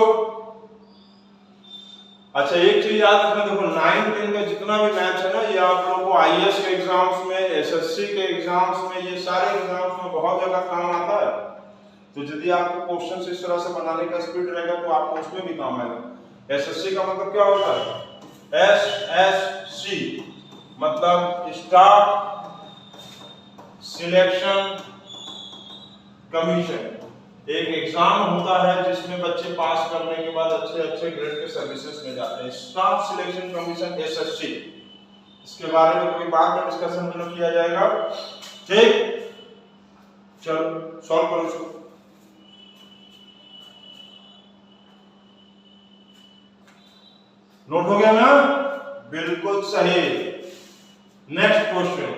अच्छा एक चीज याद रखना, देखो 9 10 का जितना भी मैथ है ना, ये आप लोगों को आईएएस के एग्जाम्स में, एसएससी के एग्जाम्स में, ये सारे एग्जाम्स में बहुत जगह काम आता है, तो यदि आपको क्वेश्चन इस तरह से बनाने का स्पीड रहेगा तो आपको उसमें भी काम आएगा। एसएससी का मतलब क्या होता है, एसएससी मतलब स्टाफ सिलेक्शन कमीशन, एक एग्जाम होता है जिसमें बच्चे पास करने के बाद अच्छे ग्रेड के सर्विसेज में जाते हैं, स्टाफ सिलेक्शन कमीशन एसएससी। इसके बारे में कोई बाद में डिस्कशन किया जाएगा, ठीक। चलो सॉल्व करो इसको। नोट हो गया ना, बिल्कुल सही। नेक्स्ट क्वेश्चन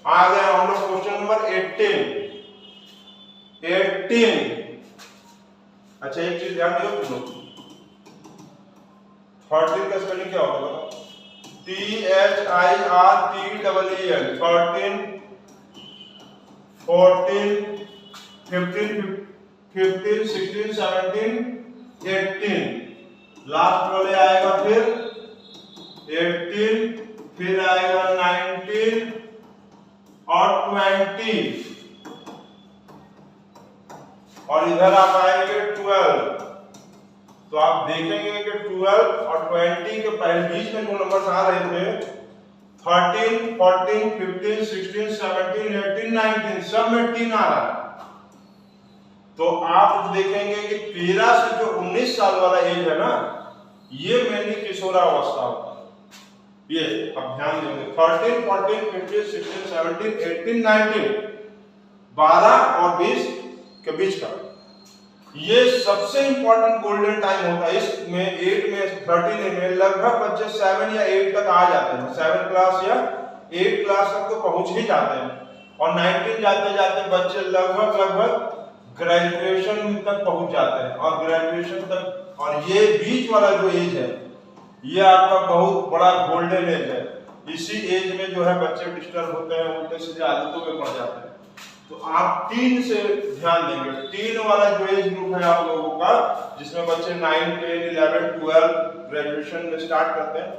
आ गया हम लोग, क्वेश्चन नंबर 18। अच्छा एक चीज ध्यान दियो तुम लोग, 13 का स्पेलिंग क्या होगा, THIRTEEN, 13 14 15 16 17 18, लास्ट वाले आएगा फिर 18, फिर आएगा 19 और 20, और इधर आप आएंगे 12, तो आप देखेंगे कि 12 और 20 के पहले बीच में जो नंबर्स आ रहे थे 13 14 15 16 17 18 19, सब में 3 आ रहा है, तो आप देखेंगे कि 13 से जो 19 साल वाला एज है ना, ये मेनली किशोरावस्था होता है। ये अब ध्यान देंगे 13 14 15 16 17 18 19, 12 और 20 के बीच का, ये सबसे इंपॉर्टेंट गोल्डन टाइम होता है। इसमें 8 में 13 में लगभग बच्चे 7 या 8 तक आ जाते हैं, 7 क्लास या 8 क्लास तक तो पहुंच ही जाते हैं, और 19 जाते जाते बच्चे लगभग ग्रेजुएशन तक पहुंच जाते हैं, और ग्रेजुएशन तक, और ये बीच वाला जो एज है ये आपका बहुत बड़ा गोल्डन एज है। इसी एज में जो है बच्चे डिस्टर्ब होते हैं, उल्टे सीधे आदतों में पड़ जाते हैं, तो आप 3 से ध्यान देंगे। 3 वाला जो एज ग्रुप है आप लोगों का, जिसमें बच्चे 9 10 11 12 ग्रेजुएशन में स्टार्ट करते हैं,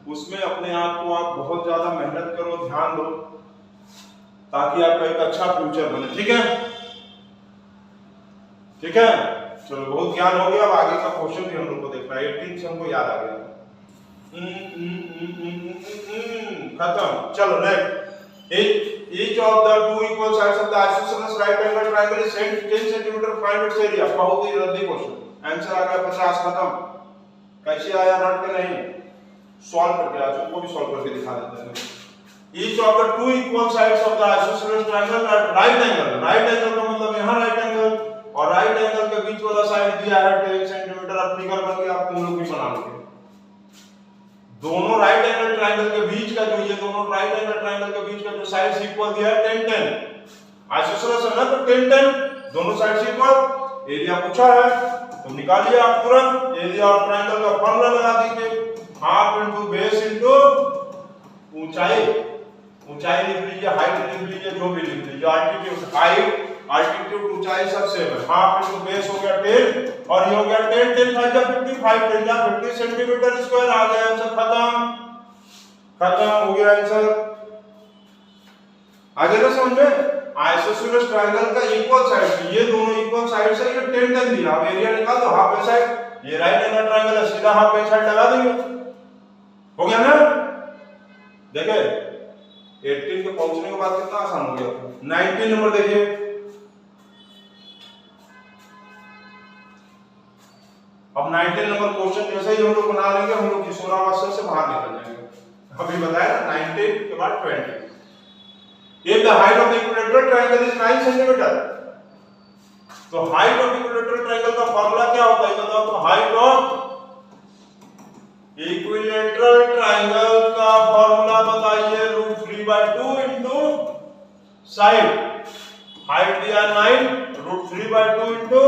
उसमें अपने आप को आप बहुत ज्यादा मेहनत करो, ध्यान दो, ताकि आपका एक अच्छा फ्यूचर बने, ठीक है, ठीक है। चलो बहुत ज्ञान हो गया, अब आगे का क्वेश्चन भी हम लोग को देखना है। 18 से हमको याद आ गया, खत्म। चलो next, each of the two equal sides of the isosceles right angle triangle is 10 cm, find its area। बहुत ही रद्दी क्वेश्चन, आंसर आ गया 50, खत्म। कैसे आया रट के नहीं, सॉल्व करके आज उनको भी सॉल्व करके दिखा देते हैं। Each of the two equal sides of the isosceles triangle at right angle, right angle का मतलब यहाँ right angle, और right angle के बीच वाला साइड दिया है 10 सेंटीमीटर। अब फिगर बन गया, आप तुम लोग भी बना लोगे। दोनों राइट एंगल ट्रायंगल के बीच का जो ये दोनों राइट एंगल ट्रायंगल के बीच का जो साइड्स इक्वल दिया है 10 10, आइसोसेलेस है ना, तो 10 10 दोनों साइड्स इक्वल। एरिया पूछा है तो निकालिए आप तुरंत। एरिया ऑफ ट्रायंगल का फॉर्मूला लगा दीजिए, हाफ इनटू बेस इनटू ऊंचाई। ऊंचाई लिख लीजिए, हाइट लिख लीजिए, जो भी लिख लीजिए। अल्टीट्यूड हाइट अल्टीट्यूड ऊंचाई सब सेम है। हाफ इनटू बेस हो गया 10 और ये हो गया 10 10 5 जा 55 10 जा 50 सेंटीमीटर स्क्वायर। आ गया आंसर, खत्म हो गया आंसर। आगे ना समझ में। आइसोसेलेस ट्रायंगल का इक्वल साइड, ये दोनों इक्वल साइड से ये 10 10 दिया। अब एरिया निकाल दो, हाफ बाय साइड। ये राइट एंगल ट्रायंगल है, सीधा हाफ बाय साइड लगा देंगे, हो गया ना। देखिए 18 पे पहुंचने के बाद कितना आसान हो गया। 19 नंबर देखिए, अब 19 नंबर क्वेश्चन जैसे ही हम लोग बना लेंगे, हम लोग किशोरावस्था से बाहर निकल जाएंगे। अभी बताया 19 के बाद 20। If the height of the equilateral triangle is 9 centimetre, तो हाइट ऑफ इक्विलेटरल ट्रायंगल का फार्मूला क्या होता है बताओ। तो हाइट ऑफ इक्विलेटरल ट्रायंगल का फार्मूला बताइए, √3/2 इनटू साइड। हाइट दिया 9, √3/2 इनटू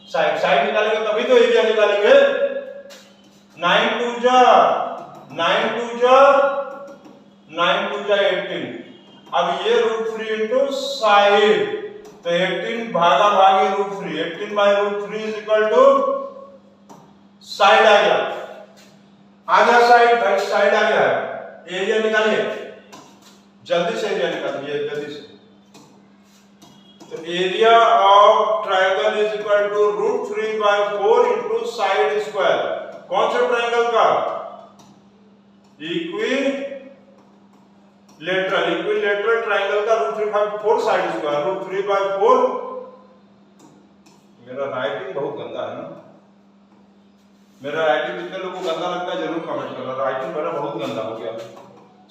साइड। साइड निकालेंगे तभी तो एरिया निकालेंगे। 9 2 जा 18। अब ये √3 इनटू साइड, तो 18 भागा भागी √3, 18/√3 इज इक्वल टू साइड आ गया। साइड भाई, साइड आ गया है। एरिया निकालिए, जल्दी से एरिया निकालिए, जल्दी से। तो area of triangle is equal to √3/4 into side square. कौन से ट्रायंगल का? इक्विलेटरल ट्रायंगल का √3/4 साइड स्क्वायर। √3/4, मेरा राइटिंग बहुत गंदा है ना। मेरा राइटिंग कितने लोगों को गंदा लगता है जरूर कमेंट करना। राइटिंग मेरा बहुत गंदा हो गया।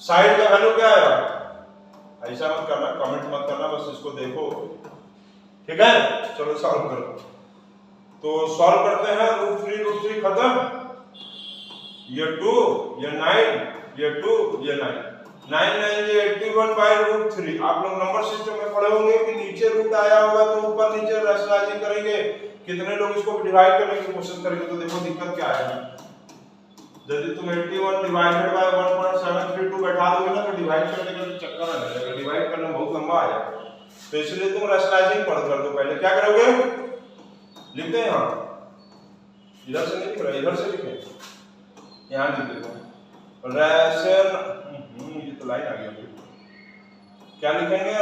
साइड का वैल्यू क्या आया? ऐसा मत करना, कमेंट मत करना, बस इसको देखो, ठीक है। चलो सॉल्व करो। तो सॉल्व करते हैं। √3 खत्म, ये 2, ये 9, ये 2, ये 9, 9 9 ये 81/√3। आप लोग नंबर सिस्टम में पढ़े होंगे कि नीचे रूट आया होगा तो ऊपर नीचे रैशनलाइजिंग करेंगे। कितने लोग इसको डिवाइड करने की कोशिश करेंगे? तो देखो दिक्कत क्या है। यदि तुम 81 डिवाइडेड बाय 1.732 बैठा दोगे ना, तो डिवाइड करने का चक्कर आ जाएगा, डिवाइड करना बहुत लंबा आ जाएगा। तो इसलिए तुम रैशनलाइजिंग पढ़ कर दो। पहले क्या करोगे, लिखते हैं यहाँ, इधर से नहीं लिख रहा, इधर से लिखें, यहाँ लिख देते हैं रैशन। ये तो लाइन आ गया। क्या लिखेंगे?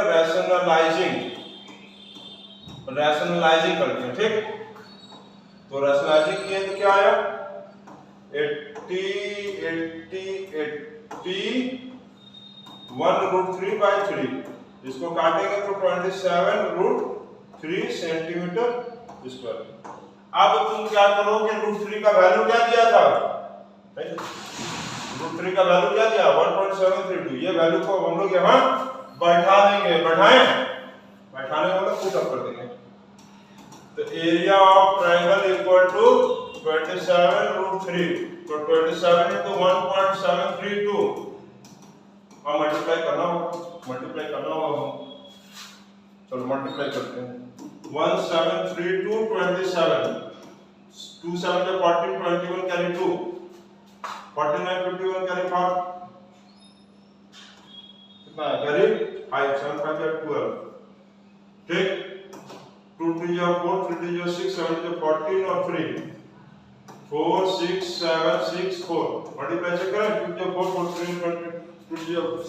रैशनलाइजिंग करते हैं, ठीक। तो रैशनलाइजिंग किए तो क्या आया? 1√3/3। इसको काटेंगे तो 27√3 सेंटीमीटर स्क्वायर। अब तुम क्या करोगे? √3 का वैल्यू क्या दिया था? √3 का वैल्यू क्या दिया? 1.732। ये वैल्यू को हम लोग यहाँ बैठा देंगे। बैठाने वाला पुट अप कर देंगे। तो area of triangle equal to 27√3। तो 27 into 1.732 और मल्टीप्लाई करना होगा। चलो मल्टीप्लाई करते हैं। 1732 27, 2 7 से 14, 21 कैरी 2, 49 51 कैरी 5, कितना है? कैरी 5, 7 5 12, ठीक। 2 3 4, 3 3 6, 7 14 और 3 4 6 7 6 4। मल्टीप्लाई चेक करें। 2 4 4 3 20, 2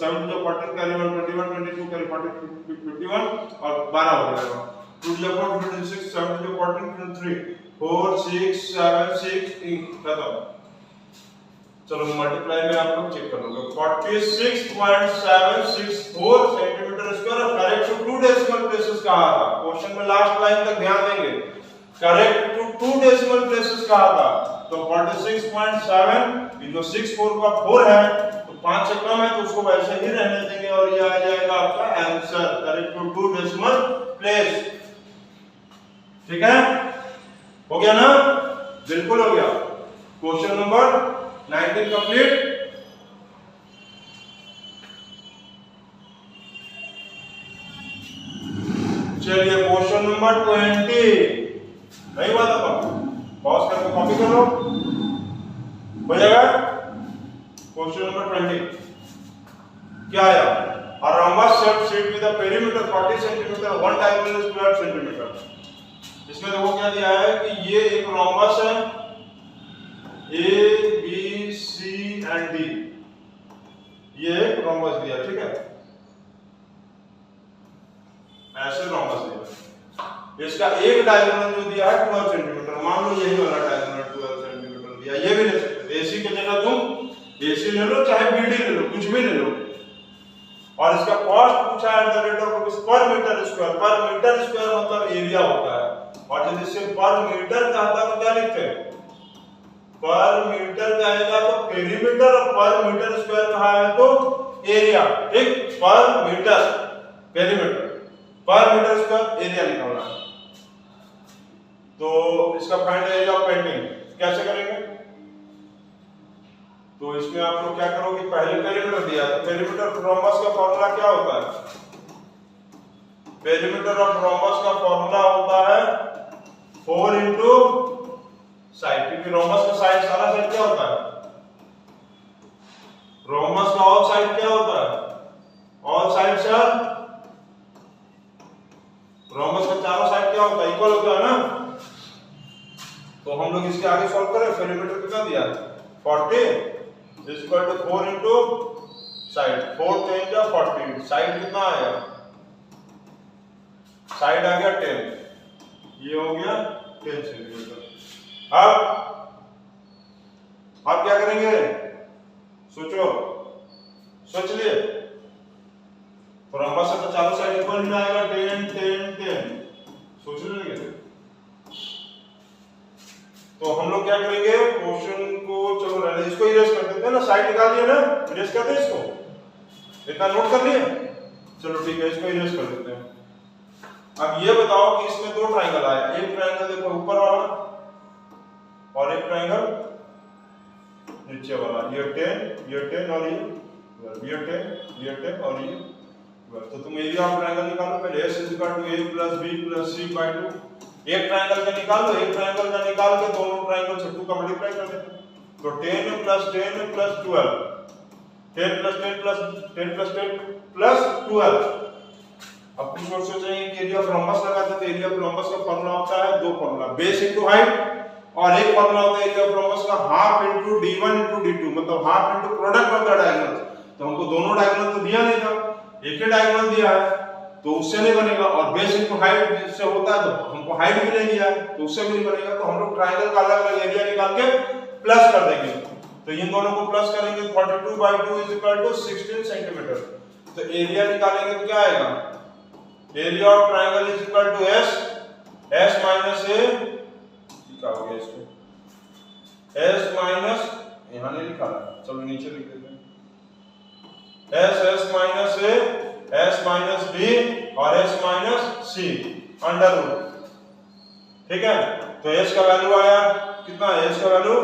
7 14 कैरी 1 21 22 कैरी 40 51 और 12 हो जाएगा। 2 4 26 7 14 23 4 6 7 6 3 खत्म। चलो मल्टीप्लाई में आप लोग चेक कर लोगे। 46.764 centimetre square. Correct to 2 decimal places कहा था क्वेश्चन में, लास्ट लाइन तक ध्यान देंगे। करेक्ट टू 2 डेसिमल प्लेसेस कहा था, तो तो 46.7 ये जो 6 4 का 4 है तो 5 से कम है तो उसको वैसे ही रहने देंगे और ये आ जाएगा आपका answer correct to 2 decimal place. ठीक है, हो गया ना? बिल्कुल हो गया। Question number 19 complete. चलिए क्वेश्चन नंबर 20 नहीं हुआ था, पॉज करके कॉपी कर लो, हो जाएगा। क्वेश्चन नंबर 20 क्या आया? A rhombus shaped sheet with a perimeter 40 cm, one diagonal is 12 cm। इसमें देखो क्या दिया है कि ये एक रोम्बस है A B C and D, ये एक रोम्बस दिया, ठीक है, ऐसे रोम्बस दिया। इसका एक डायगोनल जो दिया है 12 सेंटीमीटर, मान लो यही वाला डायगोनल 12 सेंटीमीटर दिया। ये भी ले सकते, AC की जगह तुम AC ले लो चाहे BD ले लो, कुछ भी ले लो। और इसका कॉस्ट पूछा है द रेट ऑफ रुपीस पर मीटर स्क्वायर। पर मीटर स्क्वायर मतलब एरिया होता है, और जब इससे पर मीटर कहता तो क्या लिखते हैं? पर मीटर कहेगा तो पेरीमीटर, और पर मीटर स्क्वायर कहा है तो एरिया। ठीक, पर मीटर पेरीमीटर, पर मीटर स्क्वायर एरिया निकालना है। तो इसका फाइंड एरिया ऑफ पेंटिंग कैसे करेंगे? तो इसमें आप लोग क्या करोगे, पहले पेरीमीटर दिया तो पेरीमीटर ऑफ रोम्बस का फॉर्मूला क्या होता है? पेरीमीटर ऑफ रोम्बस का फॉर्मूला होता है 4 इंटू साइड, क्योंकि रोम्बस का साइड सारा साइड क्या होता है? रोम्बस का ऑल साइड क्या होता है? ऑल साइड्स आर, रोम्बस का चारों साइड क्या होता है? इक्वल होता है ना। तो हम लोग इसके आगे सॉल्व करें। पेरीमीटर कितना दिया है? 40 is equal to 4 into side, 4 10 या 40, साइड कितना आया? साइड आ गया 10, ये हो गया 10 सेंटीमीटर। अब क्या करेंगे? सोचो, सोच लिए। तो रोम्बस से तो चारों साइड इक्वल ही आएगा, 10 10 10, सोच लेंगे। तो हम लोग क्या करेंगे, क्वेश्चन को चलो रहने, इसको इरेज कर देते हैं ना, साइड निकाल लिया ना, इरेज करते हैं इसको, इतना नोट कर लिए। चलो ठीक है, इसको इरेज कर देते हैं। अब ये बताओ कि इसमें दो ट्रायंगल आया, एक ट्रायंगल देखो ऊपर वाला और एक ट्रायंगल नीचे वाला, ये 10 और ये 10 और ये। तो तुम एरिया ऑफ ट्रायंगल निकालो पहले। S = A + B + C/2। एक ट्रायंगल का निकाल लो, एक ट्रायंगल का निकाल के दोनों ट्रायंगल से 2 का मल्टीप्लाई कर देते हैं। तो 10 + 10 + 12, 10 + 10 + 10 + 10 + 12। अब कुछ लोग सोचेंगे कि एरिया ऑफ रोम्बस लगाते हैं, तो एरिया ऑफ रोम्बस का फार्मूला होता है दो फार्मूला, बेस इनटू हाइट, और एक फार्मूला होता है एरिया ऑफ रोम्बस का half into d1 into d2, मतलब half into product of the diagonal. तो हमको दोनों डायगोनल तो दिया नहीं था, एक ही डायगोनल दिया है, तो उससे नहीं बनेगा। और बेस इनटू हाइट जिससे होता है तो हमको हाइट भी नहीं दिया है, तो उससे भी नहीं बनेगा। तो हम लोग ट्रायंगल का अलग अलग एरिया निकाल के प्लस कर देंगे। तो इन दोनों को प्लस करेंगे, 42/2 = 16 सेंटीमीटर। तो एरिया निकालेंगे तो क्या आएगा? Area of triangle = S - A, क्या हो गया इसको? S - यहां नहीं लिखा है, चलो नीचे लिख देते हैं। S - A, S - B और S - C अंडर रूट। ठीक है, तो S का वैल्यू आया कितना? S का वैल्यू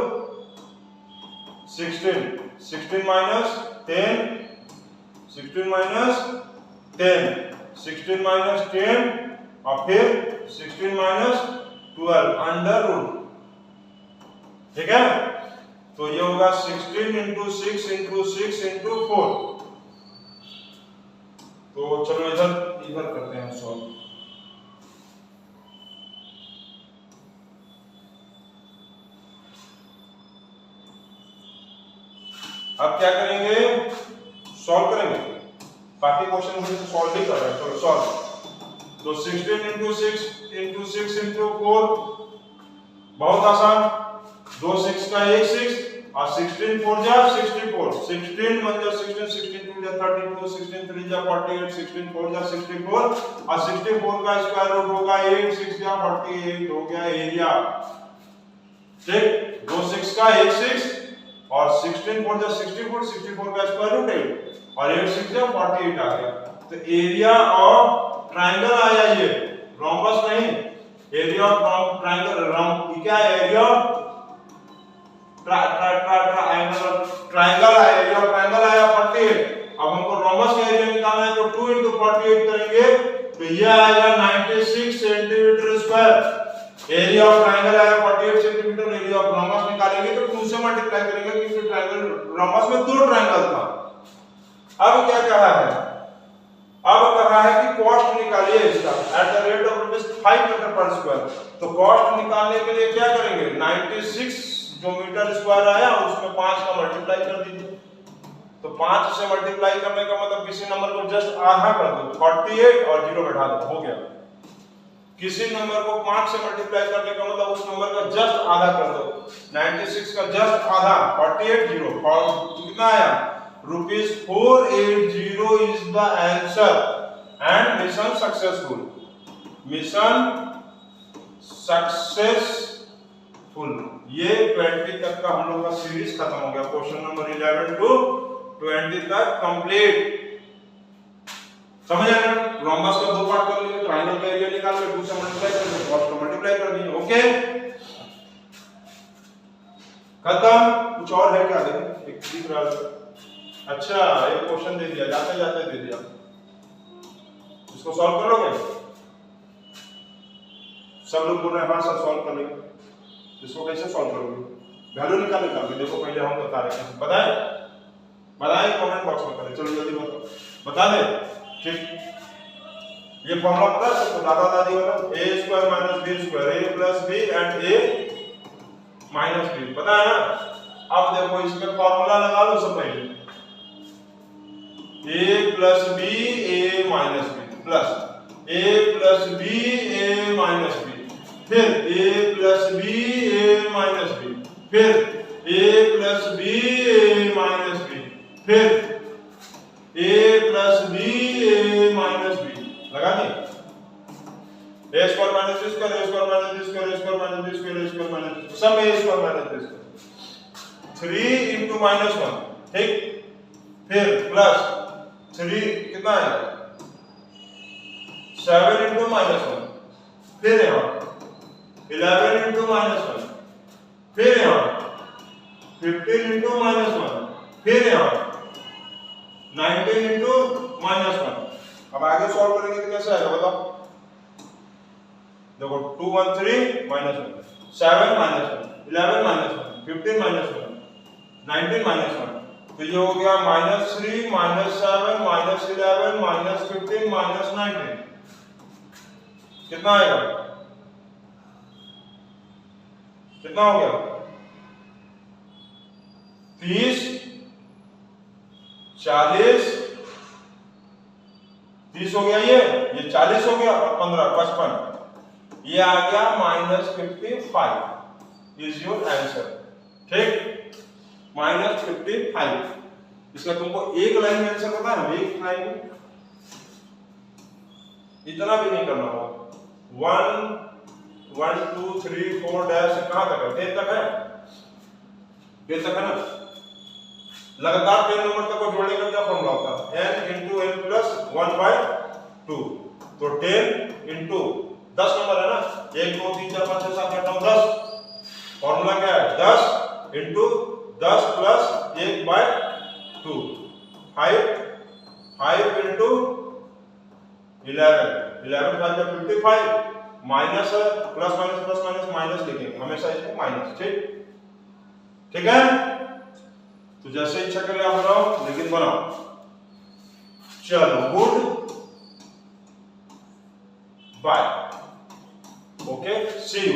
16, 16 - 10, 16 - 10, 16 - 10 और फिर 16 - 12 अंडर रूट। ठीक है, तो ये होगा 16 × 6 × 6 × 4। तो चलो इधर करते हैं सॉल्व। अब क्या करेंगे? सॉल्व करेंगे। बाकी क्वेश्चन मुझे सॉल्व ही कर रहे हैं, चलो सॉल्व। तो 16 × 6 × 6 × 4 बहुत आसान, 2 6 का 1 6 और 16 4 जा 64, 16 1 जा 16, 16 2 जा 32, 16 3 जा 48, 16 4 जा 64 और 64 का स्क्वायर रूट होगा 8, 6 जा 48 हो गया एरिया। ठीक, 2 6 का 1 6 और 16 4 जा 64, 64 का स्क्वायर रूट 8 और 8 6 जा 48 आ गया। तो एरिया ऑफ ट्रायंगल आया ये, रोम्बस नहीं। एरिया ऑफ ट्रायंगल क्या है? एरिया ट्रायंगल आया, एरिया ऑफ ट्रायंगल आया 48। अब हमको रोम्बस का एरिया निकालना है तो 2 into 48 करेंगे तो ये आएगा 96 centimetre square. Area of triangle आया 48 सेंटीमीटर, एरिया ऑफ रोम्बस निकालेंगे तो 2 से मल्टीप्लाई करेंगे क्योंकि ट्रायंगल रोम्बस में 2 ट्रायंगल था। अब क्या कहा है? अब कहा है कि कॉस्ट निकालिए इसका at the rate of ₹5 metre पर स्क्वायर। तो कॉस्ट निकालने के लिए क्या करेंगे? 96 जो मीटर स्क्वायर आया उसमें 5 का मल्टीप्लाई कर दीजिए। तो 5 से मल्टीप्लाई करने का मतलब किसी नंबर को जस्ट आधा कर दो, 48 और 0 घटा दो, हो गया। किसी नंबर को 5 से मल्टीप्लाई करने का मतलब उस नंबर का जस्ट आधा कर दो। 96 का जस्ट आधा 48 0 और कितना आया? ₹480 is the answer and mission successful. Mission successful. ये 20 तक का हम लोग का सीरीज खत्म हो गया। क्वेश्चन नंबर 11 to 20 तक कंप्लीट। समझ आया ना? रोम्बस का 2 पार्ट कर लिए, ट्रायंगल का एरिया निकाल के 2 से मल्टीप्लाई कर दिया, कॉस्ट को मल्टीप्लाई कर दिया। ओके, खत्म। कुछ और है क्या? देखिए एक दिख रहा है। अच्छा, एक क्वेश्चन दे दिया, जाते जाते दे दिया, इसको सॉल्व करोगे? सब लोग बोल रहे हैं हाँ सर सॉल्व कर लेंगे। इसको कैसे सॉल्व करोगे? वैल्यू निकाल के देखो, पहले हम बता रहे हैं। बताएं कमेंट बॉक्स में करें। चलो जल्दी बताओ, बता दे। ठीक, ये फॉर्मूला पता है सबको? दादा दादी वाला a square minus b square, a plus b and a minus b, पता है ना? अब देखो इसमें फॉर्मूला लगा लो सब पहले। a plus b a minus b plus a plus b a minus b, फिर a plus b a minus b, फिर a plus b a minus b, फिर a plus b a minus b, लगा दी? a square minus b square, a square minus b square, a square minus b square, a square minus b, सब a square minus b square, 3 into -1, ठीक, फिर plus 3 कितना है? 7 into -1, फिर यहाँ 11 into -1, फिर यहाँ 15 into -1, फिर यहाँ 19 into -1। अब आगे सॉल्व करेंगे तो कैसे आएगा बताओ? देखो 2 1 3 -1, 7 -1, 11 -1, 15 -1, 19 -1, तो ये हो गया -3 -7 -11 -15 -19। कितना आएगा? कितना हो गया? 30 40 30 हो गया, ये 40 हो गया और 15 55, ये आ गया -55 इज योर आंसर। ठीक, -55। इसका तुमको एक लाइन में आंसर पता है? एक लाइन में इतना भी नहीं करना होगा। 1 1 2 3 4 डैश कहां तक है? 10 तक है, 10 तक है ना? लगातार 10 नंबर तक को जोड़ने का क्या फॉर्मूला होता है? n into n plus 1/2। तो 10 into 10 नंबर है ना? 1 2 3 4 5 6 7 8 9 10। फॉर्मूला क्या है? 10 into 10 plus 1/2, 5 into 11, 11 5 जा 55, माइनस है, plus minus plus minus minus लिखेंगे हमेशा इसको माइनस। ठीक, ठीक है? तो जैसे इच्छा करें आप बनाओ, लेकिन बनाओ। चलो, good bye, okay, see you.